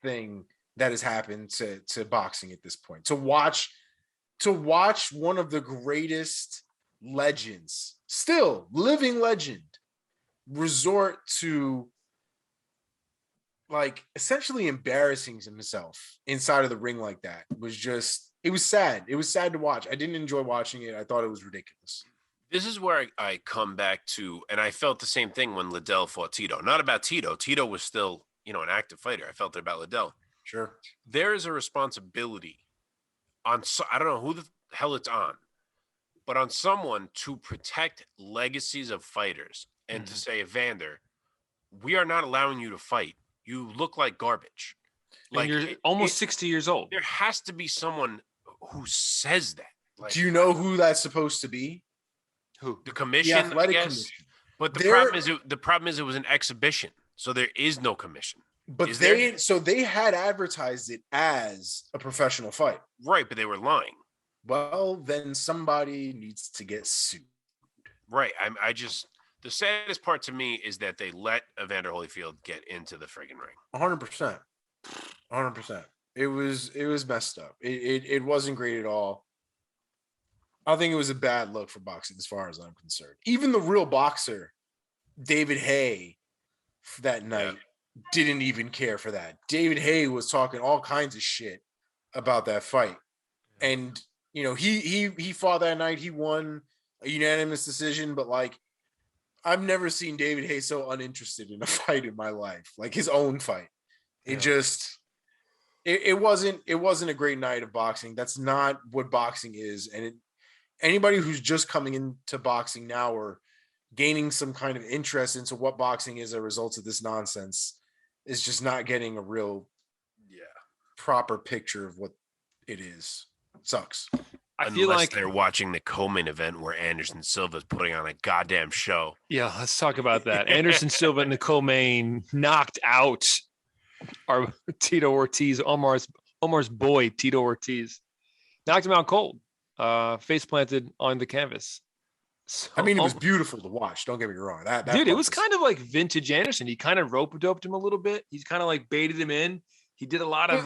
thing that has happened to boxing at this point. To watch one of the greatest legends, still living legend, resort to like essentially embarrassing himself inside of the ring like that was just, it was sad. It was sad to watch. I didn't enjoy watching it. I thought it was ridiculous. This is where I come back to, and I felt the same thing when Liddell fought Tito. Not about Tito. Tito was still, an active fighter. I felt it about Liddell. Sure. There is a responsibility on, I don't know who the hell it's on, but on someone to protect legacies of fighters and to say, Evander, we are not allowing you to fight. You look like garbage. Like, you're almost 60 years old. There has to be someone who says that. Like, do you know who that's supposed to be? Who? The commission, the athletic I guess. Commission. But the problem is it was an exhibition, so there is no commission. But they had advertised it as a professional fight. Right, but they were lying. Well, then somebody needs to get sued. Right. The saddest part to me is that they let Evander Holyfield get into the friggin' ring. 100%. 100%. It was messed up. It wasn't great at all. I think it was a bad look for boxing as far as I'm concerned. Even the real boxer, David Haye, that night didn't even care for that. David Haye was talking all kinds of shit about that fight. And, he fought that night. He won a unanimous decision, but like, I've never seen David Haye so uninterested in a fight in my life, like his own fight. It wasn't a great night of boxing. That's not what boxing is. And anybody who's just coming into boxing now or gaining some kind of interest into what boxing is as a result of this nonsense is just not getting a real proper picture of what it is. It sucks. I feel like they're watching the co-main event where Anderson Silva is putting on a goddamn show. Yeah, let's talk about that. Anderson Silva in the co-main knocked out our Tito Ortiz, Omar's boy, Tito Ortiz. Knocked him out cold. Face planted on the canvas. So, I mean, it was beautiful to watch. Don't get me wrong. That dude, it was kind of like vintage Anderson. He kind of rope-a-doped him a little bit. He's kind of like baited him in. He did a lot of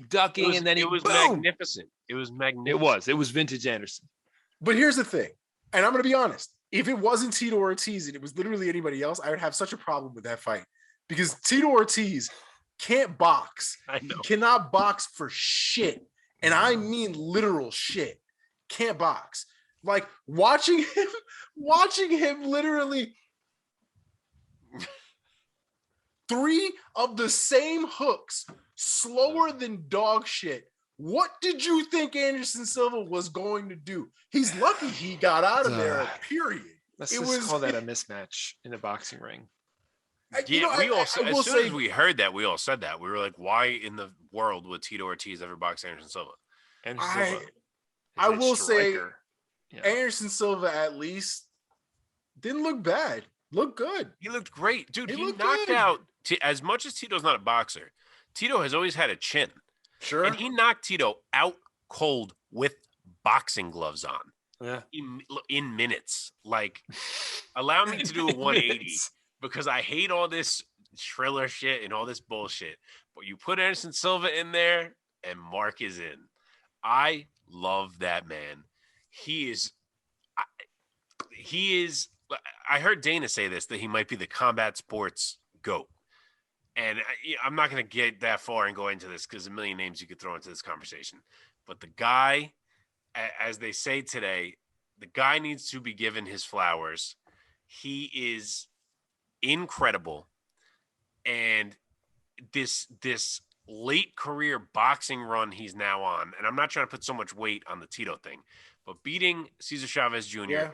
ducking, and then it was magnificent. It was magnificent. It was vintage Anderson. But here's the thing. And I'm going to be honest. If it wasn't Tito Ortiz and it was literally anybody else, I would have such a problem with that fight because Tito Ortiz can't box. I know. He cannot box for shit. And I mean literal shit. Can't box. Like watching him literally 3 of the same hooks, slower than dog shit. What did you think Anderson Silva was going to do? He's lucky he got out of there, period. Let's just call that a mismatch in the boxing ring. Yeah, as soon as we heard that, we all said that. We were like, why in the world would Tito Ortiz ever box Anderson Silva? I will say Anderson Silva at least didn't look bad. Looked good. He looked great. Dude, he knocked out, as much as Tito's not a boxer, Tito has always had a chin. Sure. And he knocked Tito out cold with boxing gloves on. Yeah. In minutes. Like, allow me to do a 180 because I hate all this Triller shit and all this bullshit. But you put Anderson Silva in there and Mark is in. I love that man. I heard Dana say this, that he might be the combat sports GOAT. And I'm not going to get that far and go into this because a million names you could throw into this conversation. But the guy, as they say today, the guy needs to be given his flowers. He is incredible. And this late career boxing run he's now on, and I'm not trying to put so much weight on the Tito thing, but beating Cesar Chavez Jr.,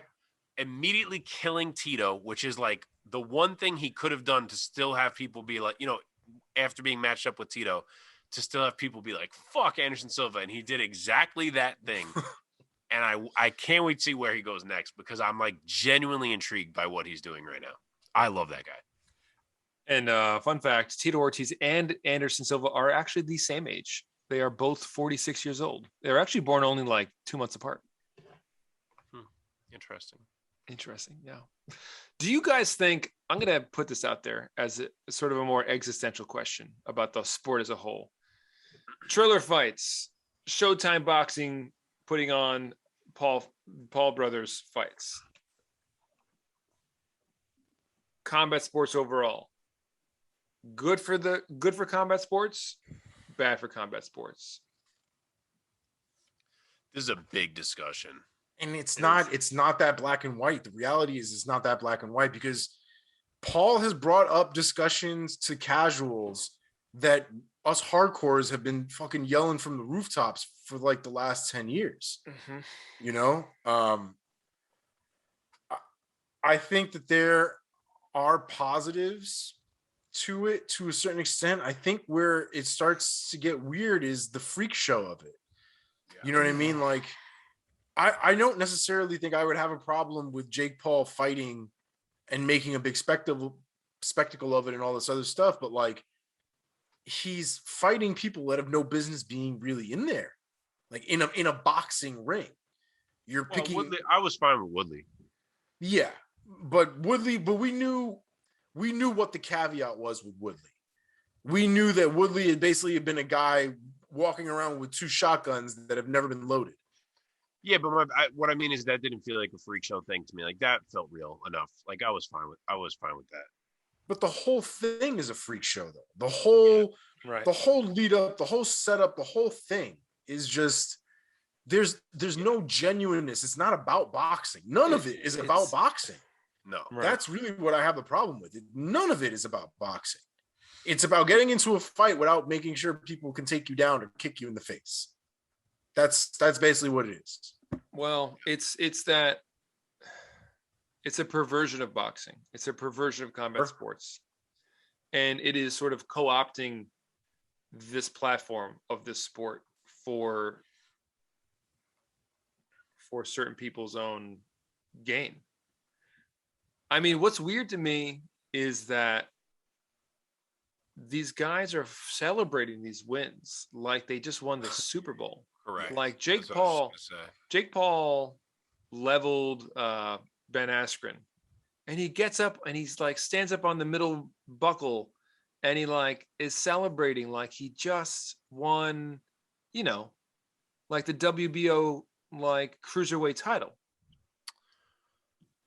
immediately killing Tito, which is like the one thing he could have done to still have people be like, after being matched up with Tito, to still have people be like, fuck Anderson Silva. And he did exactly that thing. And I can't wait to see where he goes next because I'm like genuinely intrigued by what he's doing right now. I love that guy. And fun fact, Tito Ortiz and Anderson Silva are actually the same age. They are both 46 years old. They're actually born only like 2 months apart. Interesting. Yeah. Do you guys think, I'm going to put this out there as a sort of a more existential question about the sport as a whole. Triller fights, Showtime Boxing putting on Paul Brothers fights. Combat sports overall. Good for combat sports, bad for combat sports. This is a big discussion. And it's not that black and white. The reality is it's not that black and white because Paul has brought up discussions to casuals that us hardcores have been fucking yelling from the rooftops for like the last 10 years. Mm-hmm. I think that there are positives to it to a certain extent. I think where it starts to get weird is the freak show of it. Yeah. You know what I mean? Like, I don't necessarily think I would have a problem with Jake Paul fighting and making a big spectacle of it and all this other stuff, but like he's fighting people that have no business being really in there, like in a boxing ring. You're picking. Woodley, I was fine with Woodley. Yeah, but we knew what the caveat was with Woodley. We knew that Woodley had basically been a guy walking around with 2 shotguns that have never been loaded. Yeah, but what I mean is that didn't feel like a freak show thing to me. Like that felt real enough. Like I was fine with that. But the whole thing is a freak show, though. The whole lead up, the whole setup, the whole thing is just there's no genuineness. It's not about boxing. None of it is about boxing. No, that's really what I have a problem with. None of it is about boxing. It's about getting into a fight without making sure people can take you down or kick you in the face. That's basically what it is. Well, it's a perversion of boxing. It's a perversion of combat sports. And it is sort of co-opting this platform of this sport for certain people's own gain. I mean, what's weird to me is that these guys are celebrating these wins like they just won the Super Bowl. Correct. Like Jake Paul leveled Ben Askren, and he gets up and he's like stands up on the middle buckle and he like is celebrating like he just won, like the WBO like cruiserweight title.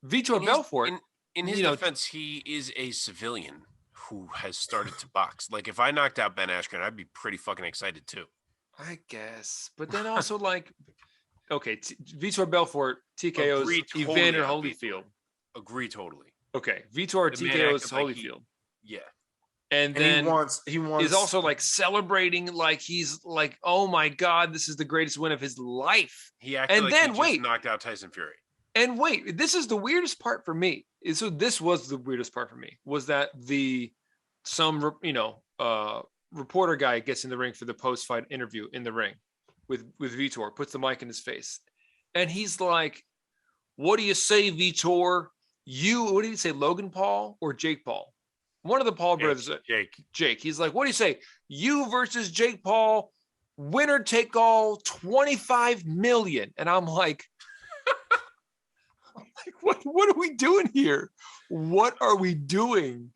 Vitor Belfort. In his defense, he is a civilian who has started to box. Like, if I knocked out Ben Askren, I'd be pretty fucking excited too. I guess, but then also like, okay, Vitor Belfort TKOs Evander Holyfield. Agree totally. Okay, Vitor TKOs Holyfield. Yeah. And then he wants is also like celebrating like he's like, oh my God, this is the greatest win of his life. He acted like he just knocked out Tyson Fury. And wait, this is the weirdest part for me. So this was the weirdest part for me, was that reporter guy gets in the ring for the post-fight interview in the ring with Vitor, puts the mic in his face. And he's like, what do you say, Vitor? What did he say, Logan Paul or Jake Paul? One of the Paul brothers. Jake. He's like, what do you say? You versus Jake Paul, winner take all, 25 million. And I'm like, what are we doing here? What are we doing?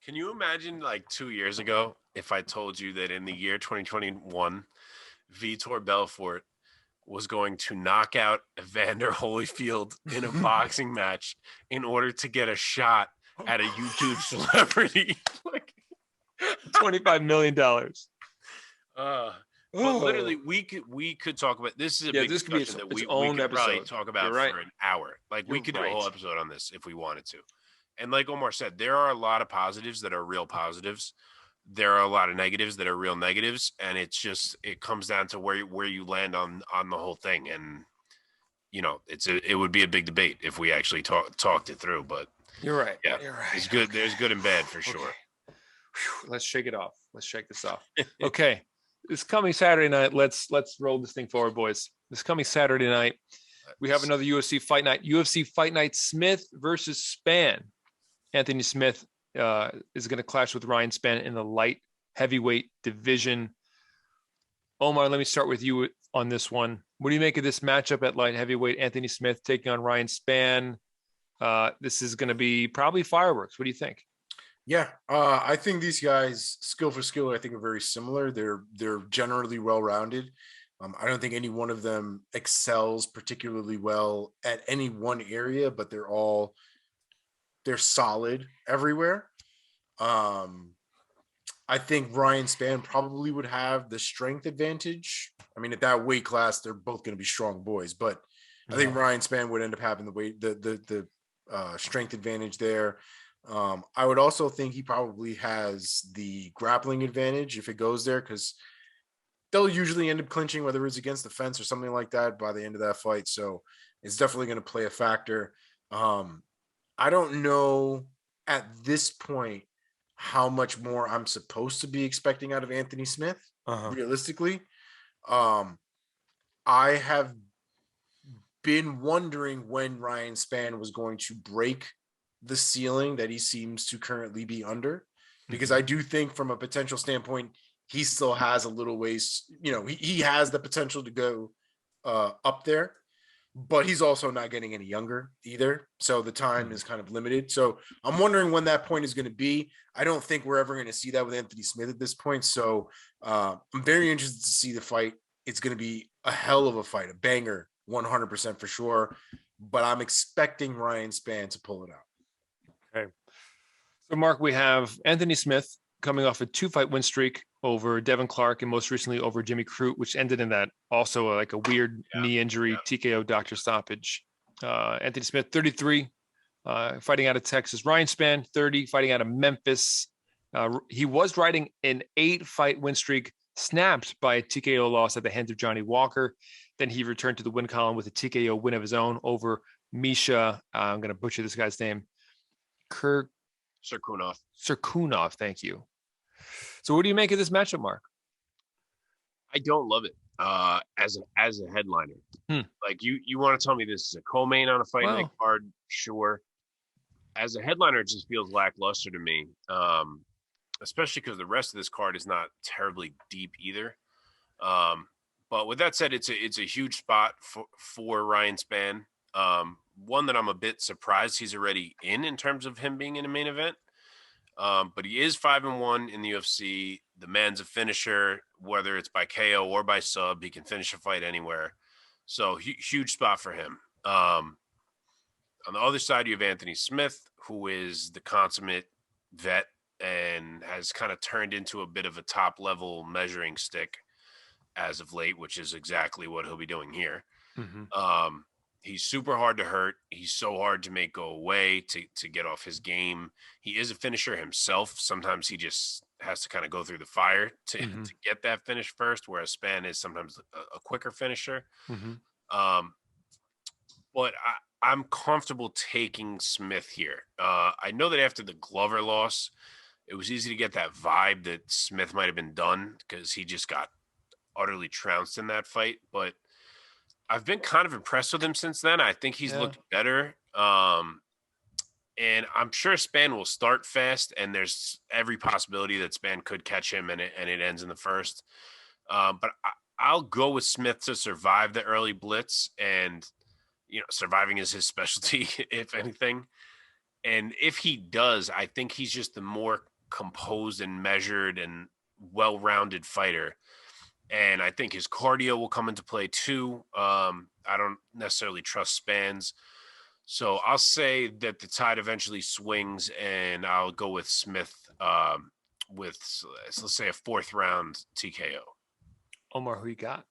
Can you imagine like 2 years ago if I told you that in the year 2021, Vitor Belfort was going to knock out Evander Holyfield in a boxing match in order to get a shot at a YouTube celebrity? Like $25 million. But literally, we could talk about this. Is a big discussion that we could probably talk about for an hour. Like we could do a whole episode on this if we wanted to. And like Omar said, there are a lot of positives that are real positives. There are a lot of negatives that are real negatives, and it comes down to where you land on the whole thing. And it would be a big debate if we actually talked it through. But you're right. Yeah, you're right. It's good. Okay. There's good and bad for sure. Whew, let's shake it off. Let's shake this off. Okay. This coming Saturday night, let's roll this thing forward, boys. This coming Saturday night, we have another UFC fight night. UFC Fight Night Smith versus Spann. Anthony Smith is going to clash with Ryan Spann in the light heavyweight division. Omar, let me start with you on this one. What do you make of this matchup at light heavyweight? Anthony Smith taking on Ryan Spann. This is going to be probably fireworks. What do you think? Yeah, I think these guys, skill for skill, I think are very similar. They're generally well-rounded. I don't think any one of them excels particularly well at any one area, but they're solid everywhere. I think Ryan Spann probably would have the strength advantage. I mean, at that weight class, they're both going to be strong boys, but I think Ryan Spann would end up having the strength advantage there. I would also think he probably has the grappling advantage if it goes there, because they'll usually end up clinching, whether it's against the fence or something like that by the end of that fight. So it's definitely going to play a factor. I don't know at this point how much more I'm supposed to be expecting out of Anthony Smith, realistically. I have been wondering when Ryan Spann was going to break the ceiling that he seems to currently be under, because I do think from a potential standpoint, he still has a little ways, he has the potential to go up there, but he's also not getting any younger either. So the time is kind of limited. So I'm wondering when that point is going to be. I don't think we're ever going to see that with Anthony Smith at this point. So I'm very interested to see the fight. It's going to be a hell of a fight, a banger, 100% for sure. But I'm expecting Ryan Spann to pull it out. Okay. So Mark, we have Anthony Smith coming off a 2-fight win streak over Devin Clark and most recently over Jimmy Crute, which ended in that also like a weird knee injury, TKO doctor stoppage. Anthony Smith, 33, fighting out of Texas. Ryan Spann, 30, fighting out of Memphis. He was riding an 8-fight win streak, snapped by a TKO loss at the hands of Johnny Walker. Then he returned to the win column with a TKO win of his own over Misha. I'm going to butcher this guy's name. Serkunov, thank you. So what do you make of this matchup, Mark? I don't love it as a headliner. Like you want to tell me this is a co-main on a fight night card? Sure. As a headliner, it just feels lackluster to me, especially because the rest of this card is not terribly deep either. But with that said, it's a huge spot for Ryan Spann. One that I'm a bit surprised he's already in terms of him being in a main event. But he is 5-1 in the UFC. The man's a finisher, whether it's by KO or by sub. He can finish a fight anywhere. So huge spot for him. On the other side, you have Anthony Smith, who is the consummate vet and has kind of turned into a bit of a top-level measuring stick as of late, which is exactly what he'll be doing here. He's super hard to hurt. He's so hard to make go away, to get off his game. He is a finisher himself. Sometimes he just has to kind of go through the fire to get that finish first, whereas Spann is sometimes a quicker finisher. But I'm comfortable taking Smith here. I know that after the Glover loss, it was easy to get that vibe that Smith might have been done because he just got utterly trounced in that fight. But I've been kind of impressed with him since then. I think he's looked better. And I'm sure Spann will start fast, and there's every possibility that Spann could catch him and it ends in the first. But I'll go with Smith to survive the early blitz, and surviving is his specialty, if anything. And if he does, I think he's just the more composed and measured and well-rounded fighter. And I think his cardio will come into play too. I don't necessarily trust Spann's. So I'll say that the tide eventually swings, and I'll go with Smith with, let's say, a 4th round TKO. Omar, who you got?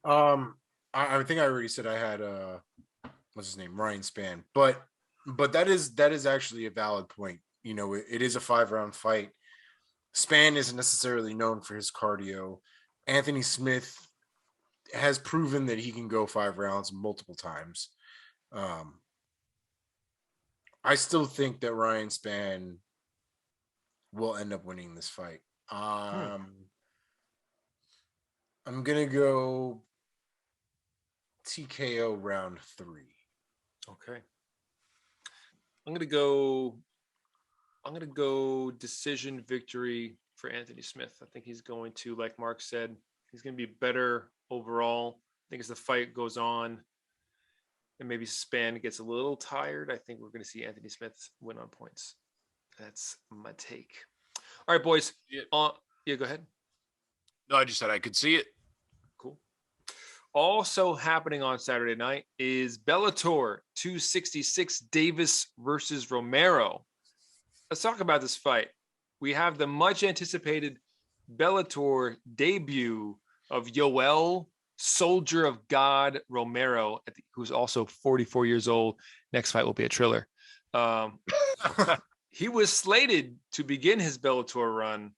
I think I already said I had what's his name, Ryan Spann, but that is actually a valid point. It is a 5-round fight. Spann isn't necessarily known for his cardio. Anthony Smith has proven that he can go 5 rounds multiple times. I still think that Ryan Spann will end up winning this fight. I'm gonna go TKO round 3. Okay. I'm gonna go decision victory for Anthony Smith. I think he's going to, like Mark said, he's going to be better overall. I think as the fight goes on and maybe Spann gets a little tired, I think we're going to see Anthony Smith win on points. That's my take. All right, boys. Yeah, go ahead. No, I just said I could see it. Cool. Also happening on Saturday night is Bellator 266 Davis versus Romero. Let's talk about this fight. We have the much anticipated Bellator debut of Yoel, Soldier of God Romero, who's also 44 years old. Next fight will be a Triller. He was slated to begin his Bellator run,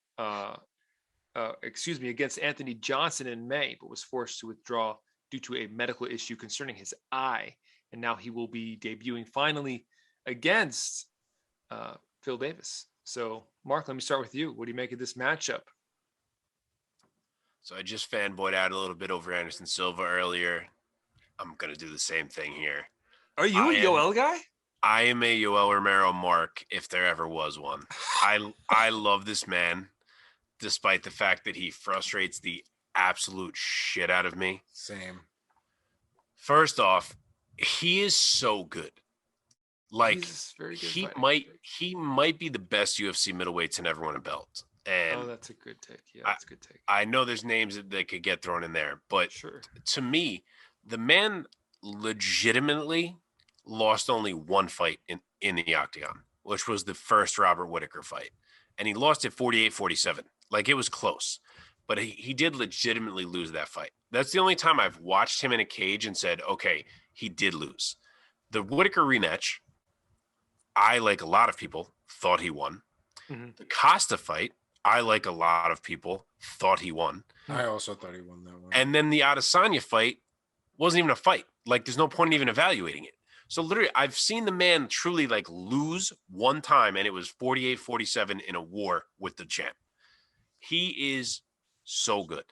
against Anthony Johnson in May, but was forced to withdraw due to a medical issue concerning his eye. And now he will be debuting finally against Phil Davis. So, Mark, let me start with you. What do you make of this matchup? So I just fanboyed out a little bit over Anderson Silva earlier. I'm going to do the same thing here. Are you a Yoel guy? I am a Yoel Romero mark, if there ever was one. I love this man, despite the fact that he frustrates the absolute shit out of me. Same. First off, he is so good. Like, he might be the best UFC middleweight to never win a belt. And that's a good take. Yeah, that's a good take. I know there's names that could get thrown in there, but to me, the man legitimately lost only one fight in the octagon, which was the first Robert Whittaker fight. And he lost it 48-47. Like, it was close. But he did legitimately lose that fight. That's the only time I've watched him in a cage and said, okay, he did lose. The Whittaker rematch, I, like a lot of people, thought he won. Mm-hmm. The Costa fight, I, like a lot of people, thought he won. I also thought he won that one. And then the Adesanya fight wasn't even a fight. Like, there's no point in even evaluating it. So literally, I've seen the man truly like lose one time, and it was 48-47 in a war with the champ. He is so good.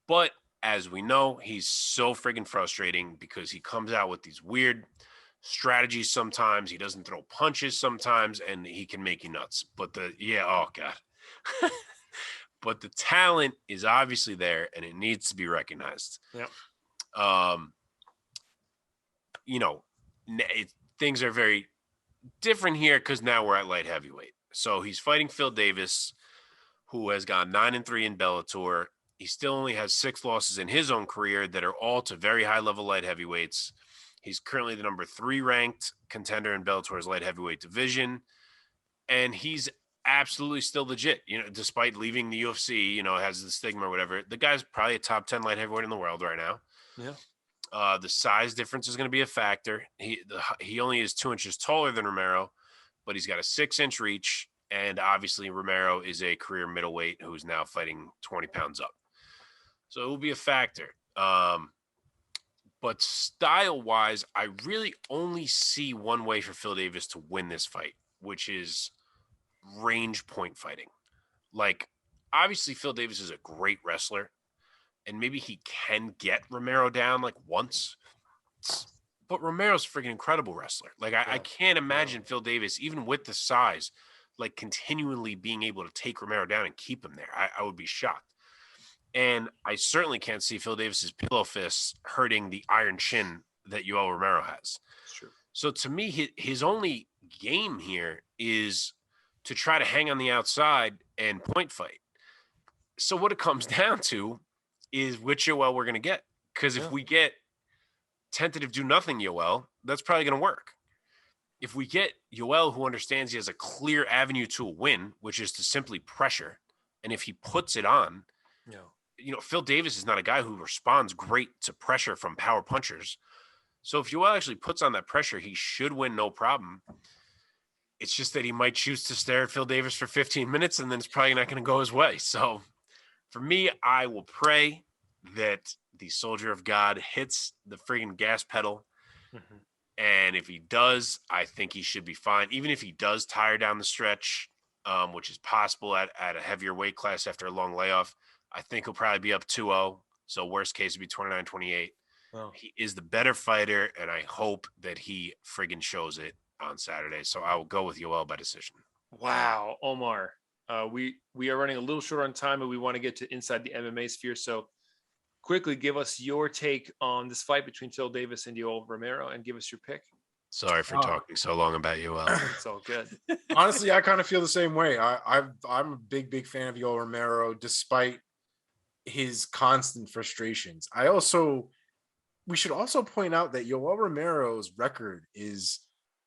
But as we know, he's so friggin' frustrating because he comes out with these weird strategies sometimes. He doesn't throw punches sometimes, and he can make you nuts. But oh God. But the talent is obviously there, and it needs to be recognized. Yeah. Things are very different here because now we're at light heavyweight. So he's fighting Phil Davis, who has gone 9-3 in Bellator. He still only has 6 losses in his own career that are all to very high level light heavyweights. He's currently the number 3 ranked contender in Bellator's light heavyweight division. And he's absolutely still legit, despite leaving the UFC, has the stigma or whatever. The guy's probably a top 10 light heavyweight in the world right now. Yeah. The size difference is going to be a factor. He only is 2 inches taller than Romero, but he's got a 6-inch reach. And obviously Romero is a career middleweight who's now fighting 20 pounds up. So it will be a factor. But style-wise, I really only see one way for Phil Davis to win this fight, which is range point fighting. Like, obviously, Phil Davis is a great wrestler, and maybe he can get Romero down like once. But Romero's a freaking incredible wrestler. Like, I can't imagine Phil Davis, even with the size, like continually being able to take Romero down and keep him there. I would be shocked. And I certainly can't see Phil Davis's pillow fists hurting the iron chin that Yoel Romero has. That's true. So to me, his only game here is to try to hang on the outside and point fight. So what it comes down to is which Yoel we're going to get. Because if we get tentative do nothing Yoel, that's probably going to work. If we get Yoel who understands he has a clear avenue to a win, which is to simply pressure, and if he puts it on, Phil Davis is not a guy who responds great to pressure from power punchers. So if Yoel actually puts on that pressure, he should win no problem. It's just that he might choose to stare at Phil Davis for 15 minutes, and then it's probably not going to go his way. So for me, I will pray that the soldier of God hits the friggin' gas pedal. Mm-hmm. And if he does, I think he should be fine. Even if he does tire down the stretch, which is possible at a heavier weight class after a long layoff, I think he'll probably be up 2-0. So worst case would be 29-28. Wow. He is the better fighter, and I hope that he friggin' shows it on Saturday. So I will go with Yoel by decision. Wow, Omar. We are running a little short on time, and we want to get to inside the MMA sphere. So quickly give us your take on this fight between Phil Davis and Yoel Romero, and give us your pick. Sorry for talking so long about Yoel. It's all good. Honestly, I kind of feel the same way. I'm a big fan of Yoel Romero, despite his constant frustrations. We should also point out that Yoel Romero's record is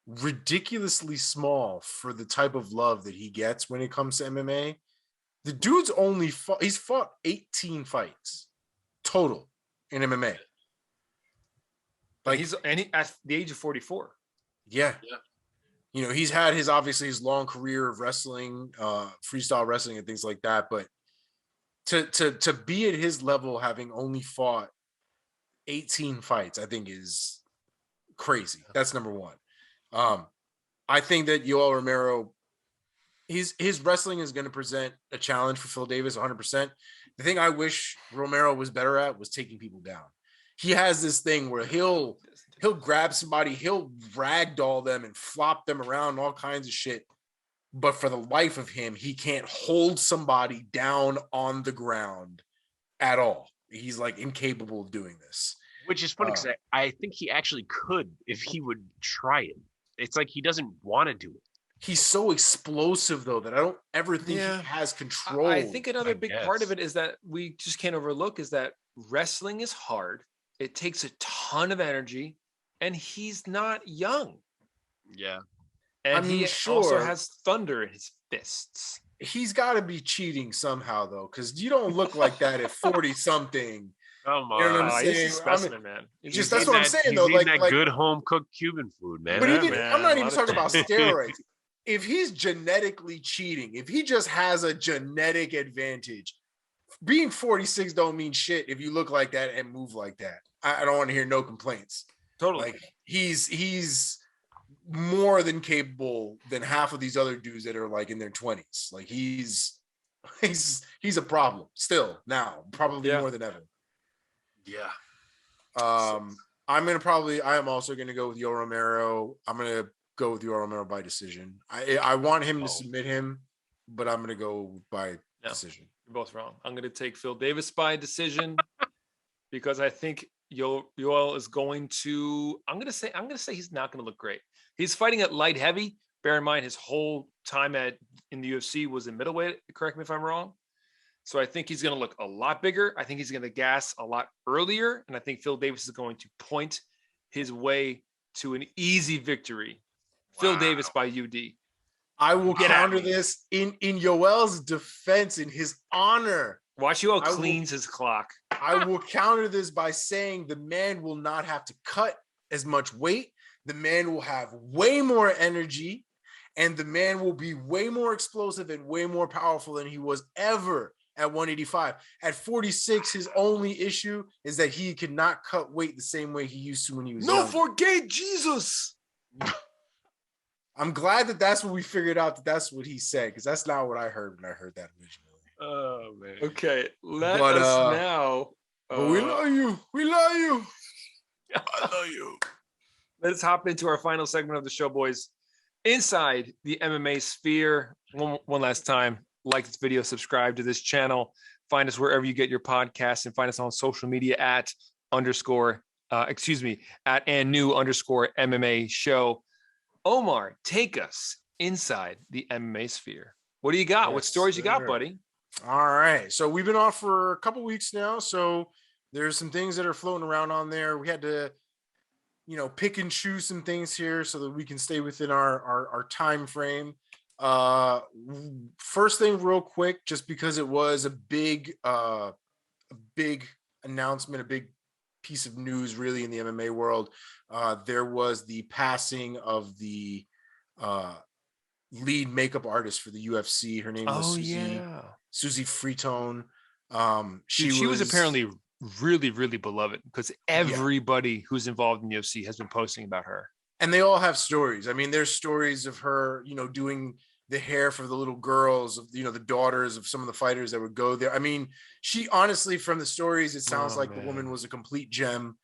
ridiculously small for the type of love that he gets when it comes to MMA. The dude's he's fought 18 fights total in MMA. Like at the age of 44. Yeah. He's had his long career of wrestling, freestyle wrestling and things like that. But to be at his level, having only fought 18 fights, I think is crazy. That's number one. I think that Yoel Romero, his wrestling is going to present a challenge for Phil Davis 100%. The thing I wish Romero was better at was taking people down. He has this thing where he'll grab somebody, he'll ragdoll them and flop them around, all kinds of shit. But for the life of him, he can't hold somebody down on the ground at all. He's like incapable of doing this. Which is funny because I think he actually could if he would try it. It's like he doesn't want to do it. He's so explosive, though, that I don't ever think he has control. I think another big part of it is that we just can't overlook is that wrestling is hard. It takes a ton of energy, and he's not young. Yeah. And he also has thunder in his fists. He's got to be cheating somehow, though, because you don't look like that at 40-something. Come on. You know what I'm saying? He's a specimen, man. That's what I'm saying, though. He's that good home-cooked Cuban food, man. But I'm not even talking about steroids. If he's genetically cheating, if he just has a genetic advantage, being 46 don't mean shit if you look like that and move like that. I don't want to hear no complaints. Totally. Like he's more than capable than half of these other dudes that are like in their 20s. Like he's a problem still now, probably more than ever. Yeah. I am also going to go with Yoel Romero. I'm going to go with Yoel Romero by decision. I want him to submit him, but I'm going to go by decision. You're both wrong. I'm going to take Phil Davis by decision because I think Yoel is going to. I'm going to say he's not going to look great. He's fighting at light heavy. Bear in mind his whole time in the UFC was in middleweight. Correct me if I'm wrong. So I think he's going to look a lot bigger. I think he's going to gas a lot earlier, and I think Phil Davis is going to point his way to an easy victory. Wow. Phil Davis by UD. I will counter this in Yoel's defense, in his honor. Watch Yoel cleans his clock. I will counter this by saying the man will not have to cut as much weight. The man will have way more energy, and the man will be way more explosive and way more powerful than he was ever at 185. At 46, his only issue is that he cannot cut weight the same way he used to when he was young. Forget Jesus. I'm glad that that's what we figured out, that's what he said, because that's not what I heard when I heard that originally. Oh, man. Okay, let us now. But we love you. We love you. I love you. Let's hop into our final segment of the show, boys. Inside the MMA Sphere. One last time, like this video, subscribe to this channel. Find us wherever you get your podcasts, and find us on social media at @&new_MMA show. Omar, take us inside the MMA Sphere. What do you got? Yes, what stories you got, buddy? All right. So we've been off for a couple weeks now. So there's some things that are floating around on there. We had to, pick and choose some things here so that we can stay within our time frame. First thing real quick, just because it was a big announcement, a big piece of news really in the MMA world. There was the passing of the lead makeup artist for the UFC. Her name was Susie Freetone. She was apparently really, really beloved because everybody who's involved in UFC has been posting about her. And they all have stories. I mean, there's stories of her, doing the hair for the little girls, of the daughters of some of the fighters that would go there. I mean, she honestly, from the stories, it sounds like the woman was a complete gem.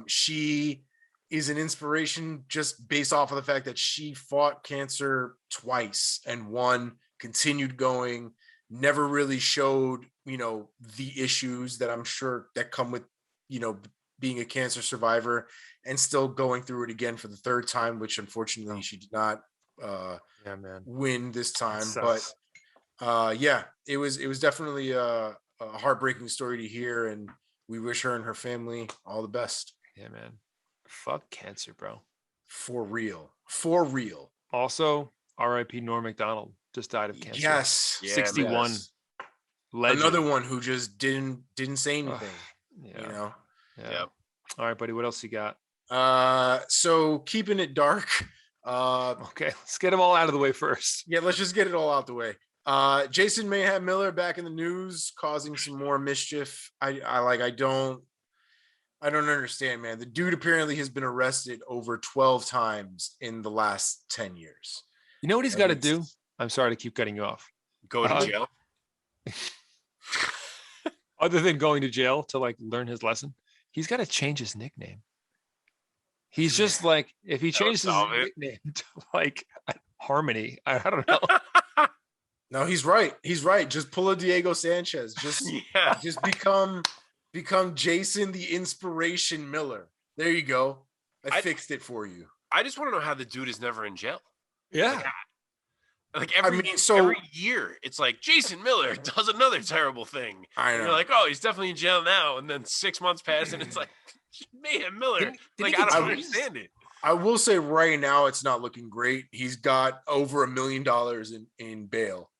She is an inspiration just based off of the fact that she fought cancer twice and won, continued going, never really showed, the issues that I'm sure that come with, being a cancer survivor, and still going through it again for the third time, which unfortunately she did not win this time. But it was definitely a heartbreaking story to hear, and we wish her and her family all the best. Yeah, man. Fuck cancer, bro. For real. Also, R.I.P. Norm Macdonald just died of cancer. Yes. 61. Yes. Legend. Another one who just didn't say anything. Yeah. All right, buddy. What else you got? So keeping it dark. Okay, let's get them all out of the way first. Yeah, let's just get it all out the way. Jason Mayhem Miller back in the news, causing some more mischief. I don't understand, man. The dude apparently has been arrested over 12 times in the last 10 years. You know what he's got to do? I'm sorry to keep cutting you off. Go to jail. Other than going to jail to learn his lesson, he's got to change his nickname. He's just if he changes his nickname to Harmony, I don't know. No, he's right. Just pull a Diego Sanchez. Just become Jason the Inspiration Miller. There you go. I fixed it for you. I just want to know how the dude is never in jail. Yeah. Every year, it's like Jason Miller does another terrible thing. I know. And you're like, oh, he's definitely in jail now. And then 6 months pass, and it's like, Mayhem Miller. I don't understand it. I will say right now, it's not looking great. He's got over $1 million in bail.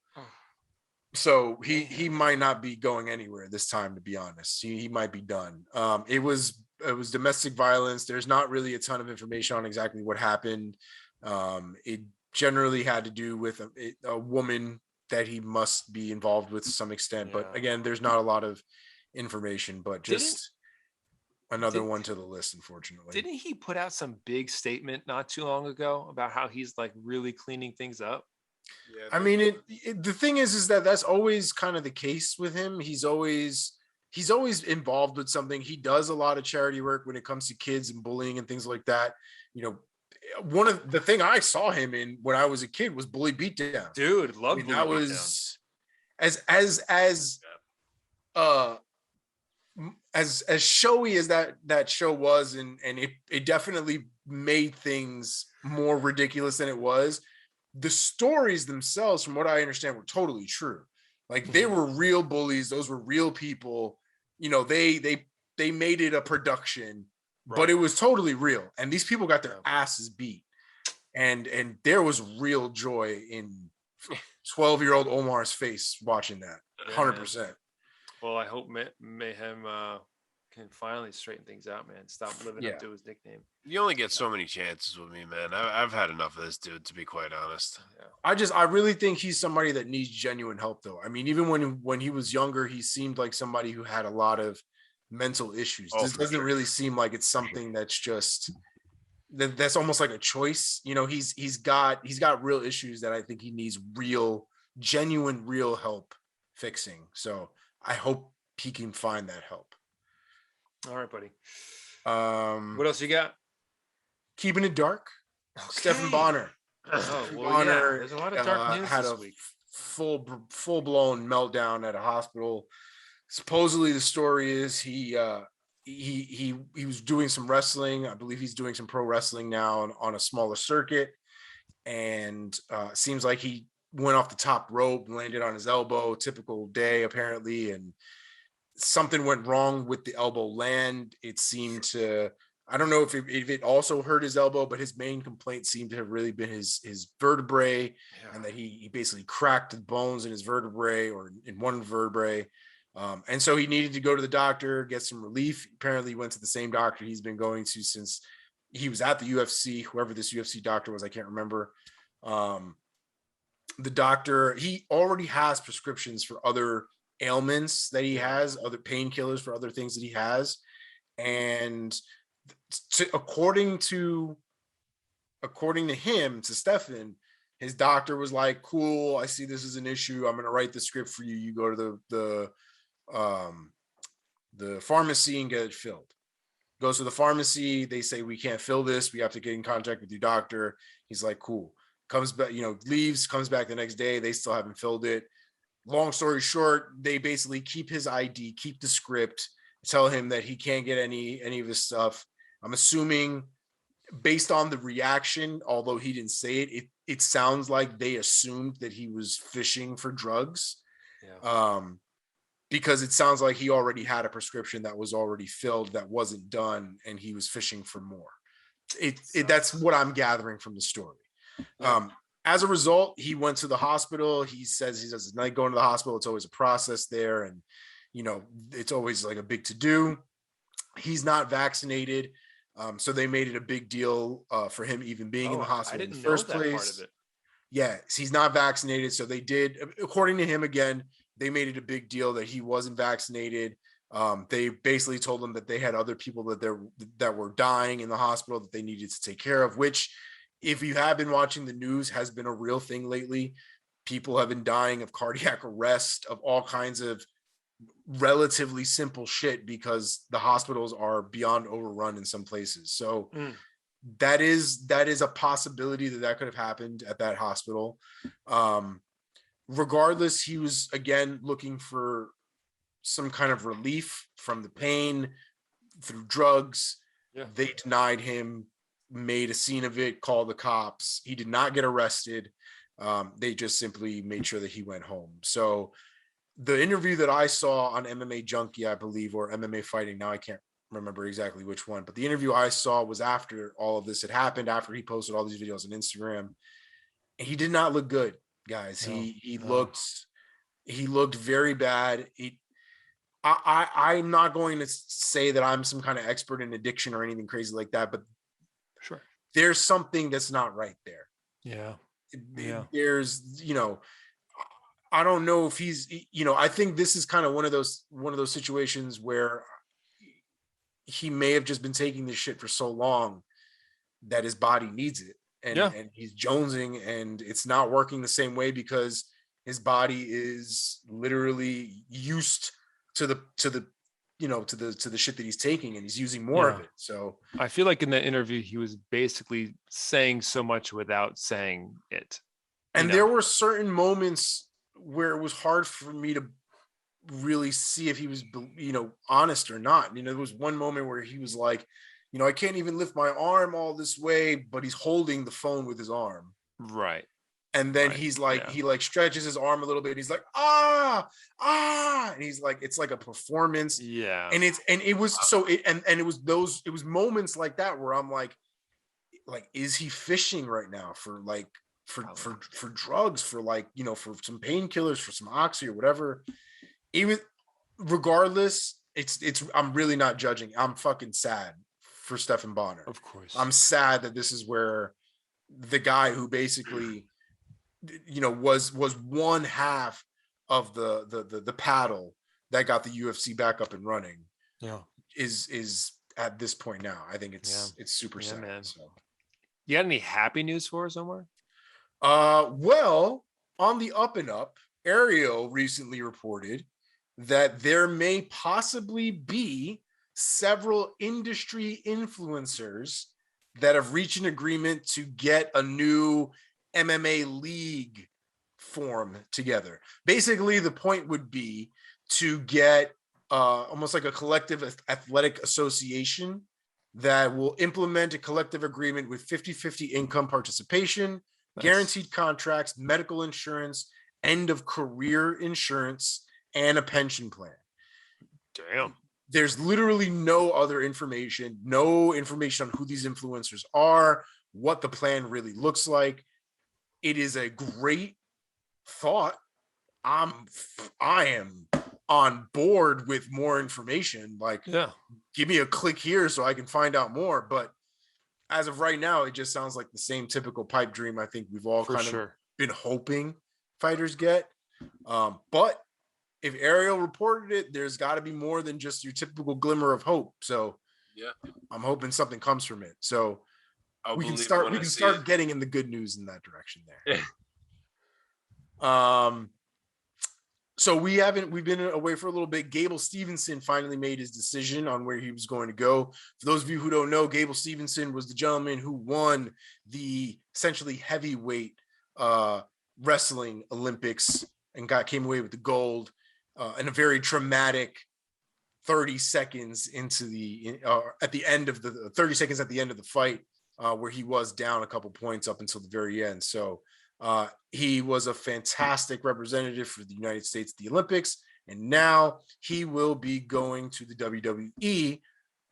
So he might not be going anywhere this time, to be honest. He might be done. It was domestic violence. There's not really a ton of information on exactly what happened. It generally had to do with a woman that he must be involved with to some extent. But again, there's not a lot of information, but just another one to the list, unfortunately. Didn't he put out some big statement not too long ago about how he's really cleaning things up? Yeah, I mean, the thing is that that's always kind of the case with him. He's always involved with something. He does a lot of charity work when it comes to kids and bullying and things like that. One of the thing I saw him in when I was a kid was Bully Beatdown. Dude, love that was as showy as that show was, and it definitely made things more ridiculous than it was. The stories themselves, from what I understand, were totally true. They were real bullies. Those were real people. They made it a production, but it was totally real. And these people got their asses beat. And there was real joy in 12-year-old Omar's face watching that. 100%. Well, I hope Mayhem can finally straighten things out, man. Stop living up to his nickname. You only get so many chances with me, man. I've had enough of this dude, to be quite honest. Yeah. I really think he's somebody that needs genuine help, though. I mean, even when he was younger, he seemed like somebody who had a lot of mental issues. This doesn't really seem like it's something that's just that's almost like a choice. You know, he's got real issues that I think he needs genuine help fixing. So I hope he can find that help. All right, buddy. What else you got? Keeping it dark. Okay. Stephan Bonnar. Bonnar, there's a lot of dark news had this a week. full blown meltdown at a hospital. Supposedly, the story is he was doing some wrestling. I believe he's doing some pro wrestling now on a smaller circuit, and seems like he went off the top rope, landed on his elbow. Typical day, apparently, and something went wrong with the elbow land. It seemed to, I don't know if it also hurt his elbow, but his main complaint seemed to have really been his vertebrae, and that he basically cracked the bones in his vertebrae or in one vertebrae. And so he needed to go to the doctor, get some relief. Apparently he went to the same doctor he's been going to since he was at the UFC, whoever this UFC doctor was, I can't remember. The doctor, he already has prescriptions for other ailments that he has, other painkillers for other things that he has. And according to him, to Stephan, his doctor was like, cool, I see this is an issue. I'm going to write the script for you. You go to the pharmacy and get it filled. Goes to the pharmacy. They say, we can't fill this. We have to get in contact with your doctor. He's like, cool. Comes back, leaves, comes back the next day. They still haven't filled it. Long story short, they basically keep his ID, keep the script, tell him that he can't get any of his stuff. I'm assuming based on the reaction, although he didn't say it sounds like they assumed that he was fishing for drugs. Yeah. Because it sounds like he already had a prescription that was already filled that wasn't done, and he was fishing for more. That's what I'm gathering from the story. As a result, he went to the hospital. He says he doesn't like going to the hospital. It's always a process there. And, it's always like a big to-do. He's not vaccinated. So they made it a big deal for him even being in the hospital in the first place. Part of it. Yeah, he's not vaccinated. So they did, according to him again, they made it a big deal that he wasn't vaccinated. They basically told him that they had other people that were dying in the hospital that they needed to take care of, which, if you have been watching the news, has been a real thing lately. People have been dying of cardiac arrest, of all kinds of relatively simple shit, because the hospitals are beyond overrun in some places. So that is a possibility that could have happened at that hospital. Regardless, he was again looking for some kind of relief from the pain through drugs. Yeah. They denied him, made a scene of it, called the cops. He did not get arrested. They just simply made sure that he went home. So the interview that I saw on MMA Junkie, I believe, or MMA Fighting, now I can't remember exactly which one, but the interview I saw was after all of this had happened, after he posted all these videos on Instagram. And he did not look good, guys. No, he looked very bad. I'm not going to say that I'm some kind of expert in addiction or anything crazy like that, but sure, there's something that's not right there. Yeah. There's, I don't know if he's, I think this is kind of one of those situations where he may have just been taking this shit for so long that his body needs it. And he's jonesing, and it's not working the same way because his body is literally used to the shit that he's taking, and he's using more of it. So I feel like in that interview, he was basically saying so much without saying it. And there were certain moments where it was hard for me to really see if he was, honest or not. There was one moment where he was like, I can't even lift my arm all this way, but he's holding the phone with his arm. Right. And then he's like, he like stretches his arm a little bit. And he's like, and he's like, it's like a performance. Yeah. And it was moments like that where I'm like, is he fishing right now for like, for drugs, for like, you know, for some painkillers, for some oxy or whatever. Even regardless, I'm really not judging. I'm fucking sad for Stephan Bonnar. Of course. I'm sad that this is where the guy who basically, you know, was one half of the paddle that got the UFC back up and running. Yeah. Is at this point now. I think it's super sad. Man. So. You got any happy news for us, Omar? Well, on the up and up, Ariel recently reported that there may possibly be several industry influencers that have reached an agreement to get a new MMA league form together. Basically, the point would be to get almost like a collective athletic association that will implement a collective agreement with 50-50 income participation, guaranteed contracts, medical insurance, end of career insurance, and a pension plan. Damn. There's literally no other information, no information on who these influencers are, what the plan really looks like. It is a great thought. I am on board with more information. Like, give me a click here so I can find out more. But as of right now, it just sounds like the same typical pipe dream I think we've all of been hoping fighters get. But if Ariel reported it, there's got to be more than just your typical glimmer of hope. So I'm hoping something comes from it. So we can start getting in the good news in that direction there. So we've been away for a little bit. Gable Stevenson finally made his decision on where he was going to go. For those of you who don't know, Gable Stevenson was the gentleman who won the essentially heavyweight wrestling Olympics and came away with the gold in a very dramatic 30 seconds into at the end of the fight, where he was down a couple points up until the very end. So he was a fantastic representative for the United States at the Olympics, and now he will be going to the WWE,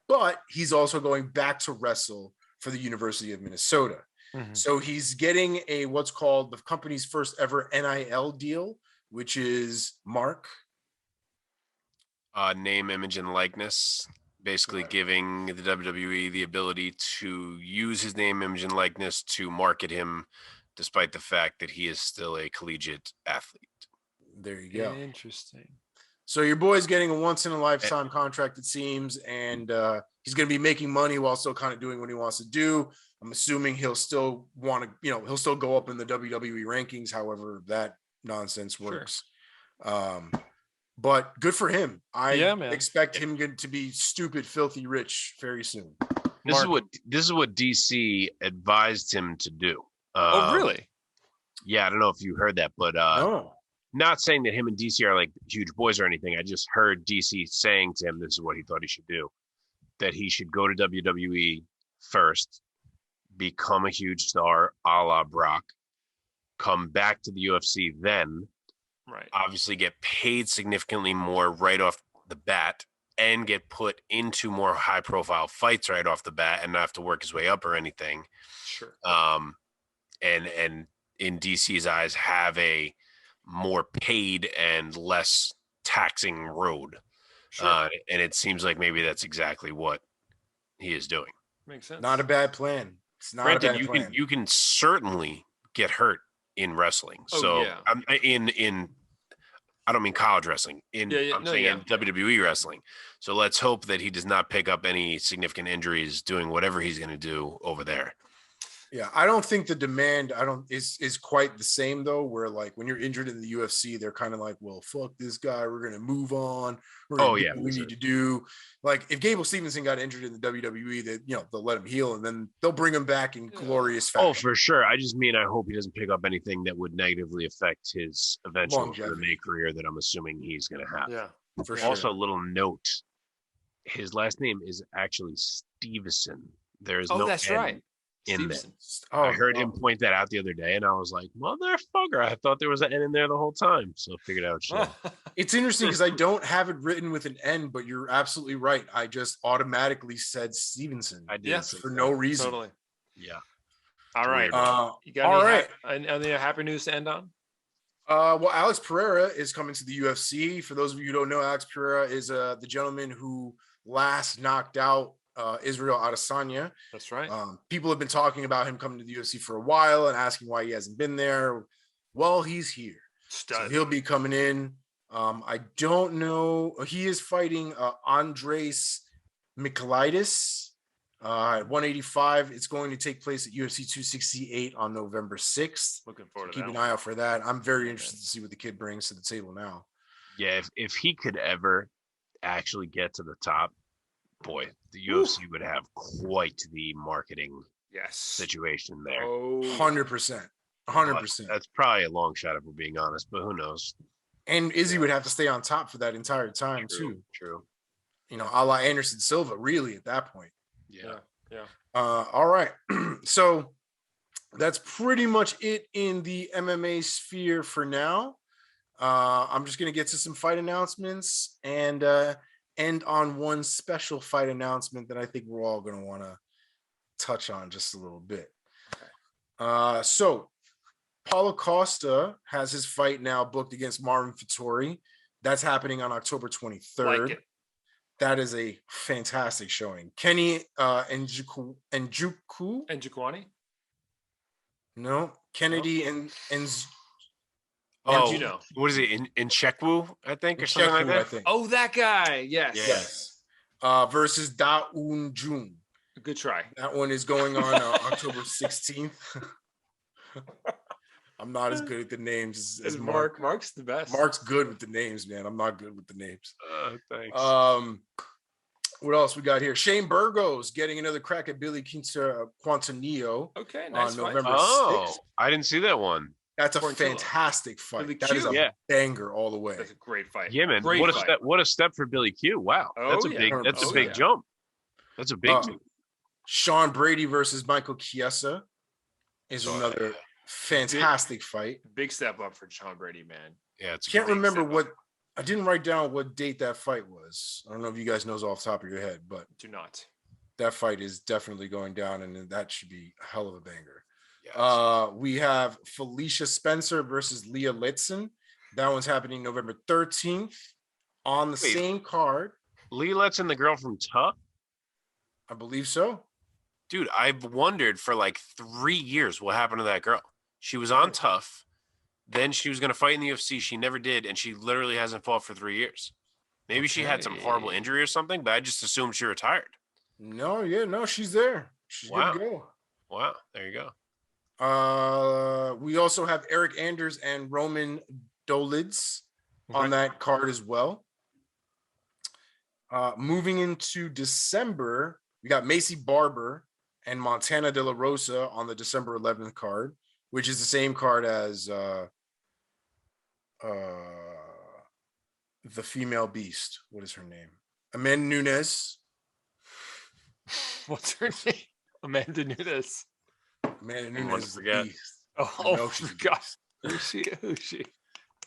but he's also going back to wrestle for the University of Minnesota. Mm-hmm. So he's getting what's called the company's first ever NIL deal, which is name, image, and likeness. Basically giving the WWE the ability to use his name, image, and likeness to market him, despite the fact that he is still a collegiate athlete. There you go. Interesting. So your boy's getting a once-in-a-lifetime contract, it seems, and he's going to be making money while still kind of doing what he wants to do. I'm assuming he'll still want to, he'll still go up in the WWE rankings, however that nonsense works. Sure. But good for him. I expect him to be stupid, filthy rich very soon. This is what DC advised him to do. Oh, really? Yeah, I don't know if you heard that, but not saying that him and DC are like huge boys or anything. I just heard DC saying to him this is what he thought he should do, that he should go to WWE first, become a huge star a la Brock, come back to the UFC then, obviously get paid significantly more right off the bat, and get put into more high-profile fights right off the bat and not have to work his way up or anything. Sure. And in DC's eyes, have a more paid and less taxing road. Sure. And it seems like maybe that's exactly what he is doing. Makes sense. Not a bad plan. It's not Granted, a bad plan. You can certainly get hurt in wrestling. I don't mean college wrestling. I'm saying in WWE wrestling. So let's hope that he does not pick up any significant injuries doing whatever he's going to do over there. Yeah, I don't think the demand is quite the same though, where like when you're injured in the UFC, they're kind of like, well, fuck this guy, we're gonna move on. We're gonna do what we need to do. Like if Gable Stevenson got injured in the WWE, they'll let him heal and then they'll bring him back in glorious fashion. Oh, for sure. I just mean I hope he doesn't pick up anything that would negatively affect his eventual MMA career that I'm assuming he's gonna have. Yeah, for sure. Also, a little note: his last name is actually Stevenson. There is no that's N. right. in there. Stevenson. Oh, I heard him point that out the other day, and I was like, motherfucker, I thought there was an N in there the whole time. So I figured out shit. It's interesting because I don't have it written with an N, but you're absolutely right. I just automatically said Stevenson. I did. Yeah. For no reason. Totally. Yeah. All right. You got all any right. any happy news to end on? Well, Alex Pereira is coming to the UFC. For those of you who don't know, Alex Pereira is the gentleman who last knocked out Israel Adesanya. That's right. People have been talking about him coming to the UFC for a while and asking why he hasn't been there. Well, he's here. So he'll be coming in. I don't know. He is fighting Andres Michailidis at 185. It's going to take place at UFC 268 on November 6th. Looking forward to Keep that. an eye out for that. I'm very interested to see what the kid brings to the table now. Yeah, if he could ever actually get to the top, boy, the UFC would have quite the marketing situation there. 100%. 100%. That's probably a long shot if we're being honest, but who knows? And Izzy would have to stay on top for that entire time, too. True. You know, a la Anderson Silva, really, at that point. Yeah. All right. So that's pretty much it in the MMA sphere for now. I'm just going to get to some fight announcements and end on one special fight announcement that I think we're all going to want to touch on just a little bit. Okay. So Paulo Costa has his fight now booked against Marvin Vettori. That's happening on October 23rd. Like it. That is a fantastic showing. Kenny Njokuani? No, Kennedy and you know. What is it? In Chekwu, I think, or something like that? I think. Oh, that guy. Yes. Yes. Versus Da Un Jun. Good try. That one is going on October 16th. I'm not as good at the names as Mark. Mark's the best. Mark's good with the names, man. I'm not good with the names. Thanks. What else we got here? Shane Burgos getting another crack at Billy Quintanillo. Okay, nice on November 6th. I didn't see that one. That's a fantastic fight. That is a banger all the way. That's a great fight. Yeah, man. What a step for Billy Q. Wow. That's a big jump. That's a big jump. Sean Brady versus Michael Chiesa is another fantastic fight. Big step up for Sean Brady, man. Yeah, it's can't remember what I didn't write down what date that fight was. I don't know if you guys know off the top of your head, but do not. That fight is definitely going down, and that should be a hell of a banger. Yes. We have Felicia Spencer versus Leah Litson. That one's happening November 13th on the same card. Leah Litson, the girl from Tough? I believe so. Dude, I've wondered for like 3 years what happened to that girl. She was on Tough. Then she was going to fight in the UFC. She never did, and she literally hasn't fought for 3 years. Maybe she had some horrible injury or something, but I just assumed she retired. No, she's there. She's good to go. Wow, there you go. We also have Eric Anders and Roman Dolids on that card as well. Moving into December, we got Macy Barber and Montana De La Rosa on the December 11th card, which is the same card as the female beast. What is her name? Amanda Nunes. What's her name? Amanda Nunes. Amanda Nunes is the beast. Oh gosh. Who's she?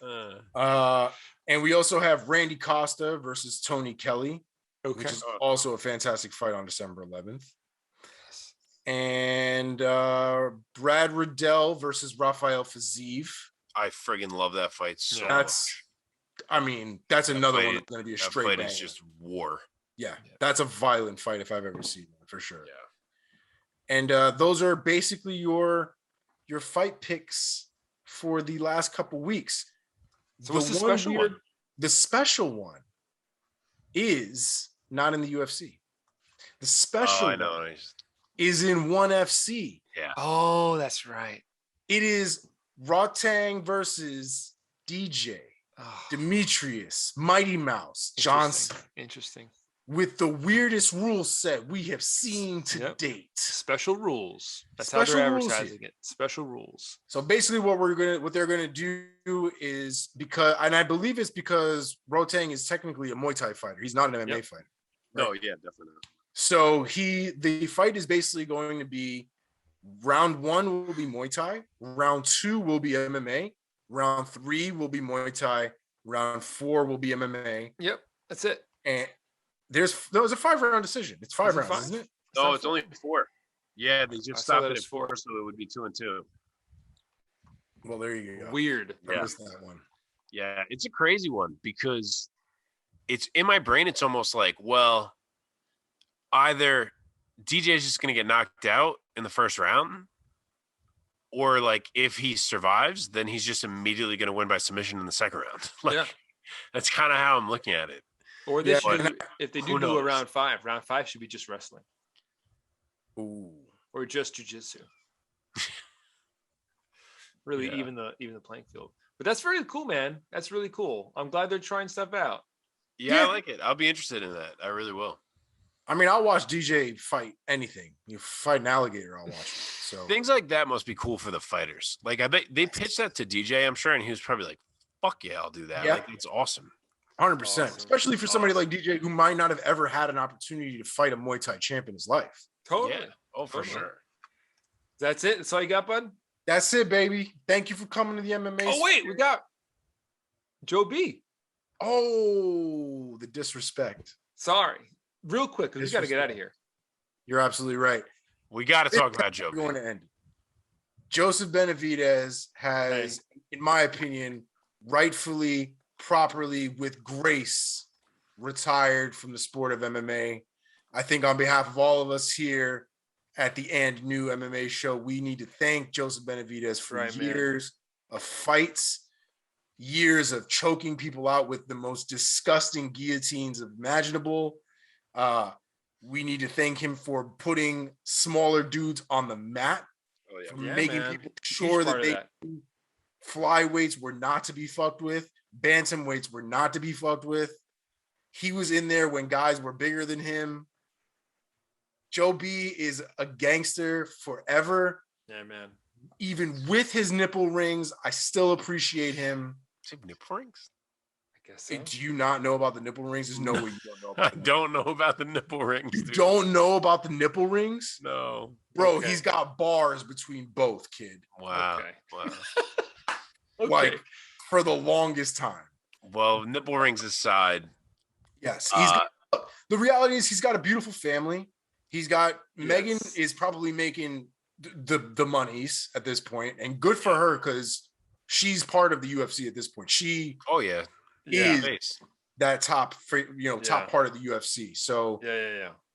And we also have Randy Costa versus Tony Kelly, which is also a fantastic fight on December 11th. Yes. And Brad Riddell versus Rafael Fiziev. I friggin' love that fight so much. That's another one that's going to be a straight fight. Banger. Is just war. Yeah, that's a violent fight if I've ever seen one, for sure. Yeah. And those are basically your fight picks for the last couple weeks. So what's the special one? The special one is not in the UFC. The special one is in ONE FC. Yeah. Oh, that's right. It is Rotang versus DJ, Demetrius, Mighty Mouse, Johnson. Interesting. With the weirdest rule set we have seen to date. Special rules. That's how they're advertising it. Special rules. So basically what they're gonna do is and I believe it's because Rotang is technically a Muay Thai fighter. He's not an MMA fighter. Right? No, yeah, definitely. So the fight is basically going to be Round 1 will be Muay Thai. Round 2 will be MMA. Round 3 will be Muay Thai. Round 4 will be MMA. Yep, that's it. And there was a 5-round decision. It's 5 rounds, isn't it? No, it's only 4. Yeah, they just stopped it at 4, 4, so it would be 2 and 2. Well, there you go. Weird. I missed that one. Yeah, it's a crazy one because it's in my brain. It's almost like, well, either DJ is just going to get knocked out in the first round, or like if he survives, then he's just immediately going to win by submission in the second round. Like, that's kind of how I'm looking at it. Or they should, if they do a round 5 should be just wrestling. Ooh. Or just jiu-jitsu. Really even the playing field. But that's very cool, man. That's really cool. I'm glad they're trying stuff out. Yeah, I like it. I'll be interested in that. I really will. I mean, I'll watch DJ fight anything. You fight an alligator, I'll watch it. So things like that must be cool for the fighters. Like I bet they pitched that to DJ, I'm sure, and he was probably like, "Fuck yeah, I'll do that." Yeah. Like it's awesome. 100%. Awesome. Especially for somebody like DJ who might not have ever had an opportunity to fight a Muay Thai champ in his life. Totally. Yeah. Oh, for sure. That's it. That's all you got, bud? That's it, baby. Thank you for coming to the MMA. Oh, wait, we got Joe B. Oh, the disrespect. Sorry. Real quick, because we got to get out of here. You're absolutely right. We got to talk about Joe B. We're going to end it. Joseph Benavidez has, in my opinion, rightfully, properly, with grace, retired from the sport of MMA. I think on behalf of all of us here at the And New MMA show, we need to thank Joseph Benavidez for years of fights, years of choking people out with the most disgusting guillotines imaginable. We need to thank him for putting smaller dudes on the mat, for making people sure that flyweights were not to be fucked with, bantamweights were not to be fucked with. He was in there when guys were bigger than him. Joe B is a gangster forever. Yeah, man. Even with his nipple rings, I still appreciate him. Nipple rings? I guess so. Do you not know about the nipple rings? There's no way you don't know about them. I don't know about the nipple rings. You don't know about the nipple rings? No. Bro, he's got bars between both, kid. Wow. Okay. Wow. Like, for the longest time. Well, nipple rings aside. Yes. The reality is he's got a beautiful family. He's got Megan is probably making the monies at this point, and good for her because she's part of the UFC at this point. She is that top part of the UFC. So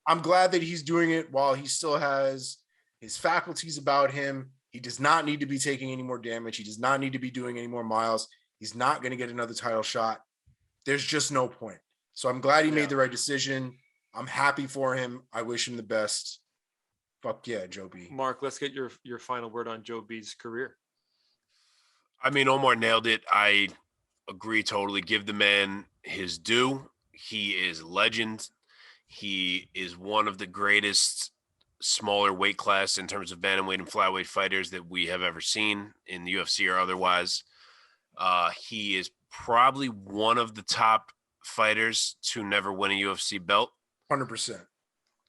I'm glad that he's doing it while he still has his faculties about him. He does not need to be taking any more damage. He does not need to be doing any more miles. He's not going to get another title shot. There's just no point. So I'm glad he made the right decision. I'm happy for him. I wish him the best. Fuck yeah, Joe B. Mark, let's get your final word on Joe B's career. I mean, Omar nailed it. I agree totally. Give the man his due. He is a legend. He is one of the greatest smaller weight class in terms of bantamweight and flyweight fighters that we have ever seen in the UFC or otherwise. He is probably one of the top fighters to never win a UFC belt. 100%.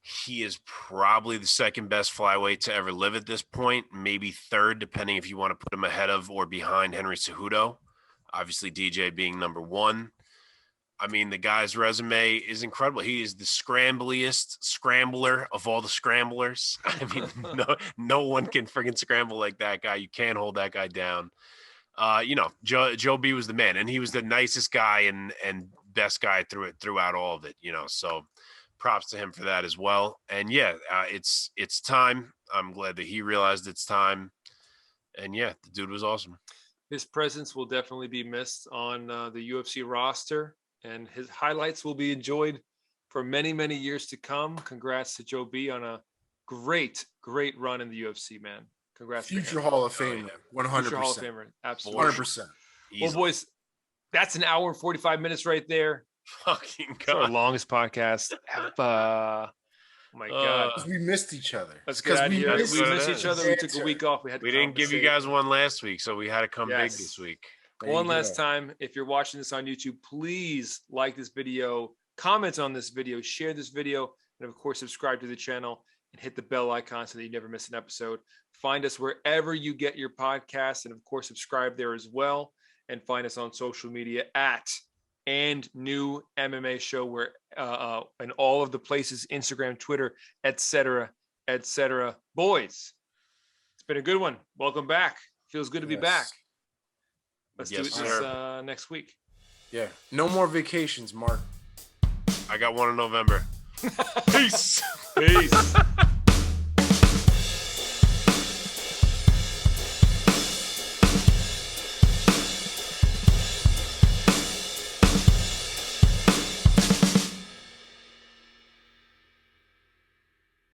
He is probably the second best flyweight to ever live at this point, maybe third, depending if you want to put him ahead of or behind Henry Cejudo. Obviously, DJ being number one. I mean, the guy's resume is incredible. He is the scrambliest scrambler of all the scramblers. I mean, no one can friggin' scramble like that guy. You can't hold that guy down. Joe B was the man, and he was the nicest guy and best guy throughout all of it. So props to him for that as well. And it's time. I'm glad that he realized it's time. And the dude was awesome. His presence will definitely be missed on the UFC roster, and his highlights will be enjoyed for many, many years to come. Congrats to Joe B on a great run in the UFC, man. Congrats. Future Hall of Famer, 100%. Future Hall of Famer, absolutely. 100%. Well, boys, that's an hour and 45 minutes right there. Fucking God. It's our longest podcast ever. Oh my God. We missed each other. Let's get out of here. We missed each other. We took a week off. We didn't give you guys one last week, so we had to come big this week. One last time, if you're watching this on YouTube, please like this video, comment on this video, share this video, and of course, subscribe to the channel. and hit the bell icon so that you never miss an episode. Find us wherever you get your podcasts, and of course, subscribe there as well. And find us on social media at and new MMA show, where in all of the places, Instagram, Twitter, etc. Boys, it's been a good one. Welcome back. Feels good to be back. Let's do this next week. Yeah. No more vacations, Mark. I got one in November. Peace. Peace.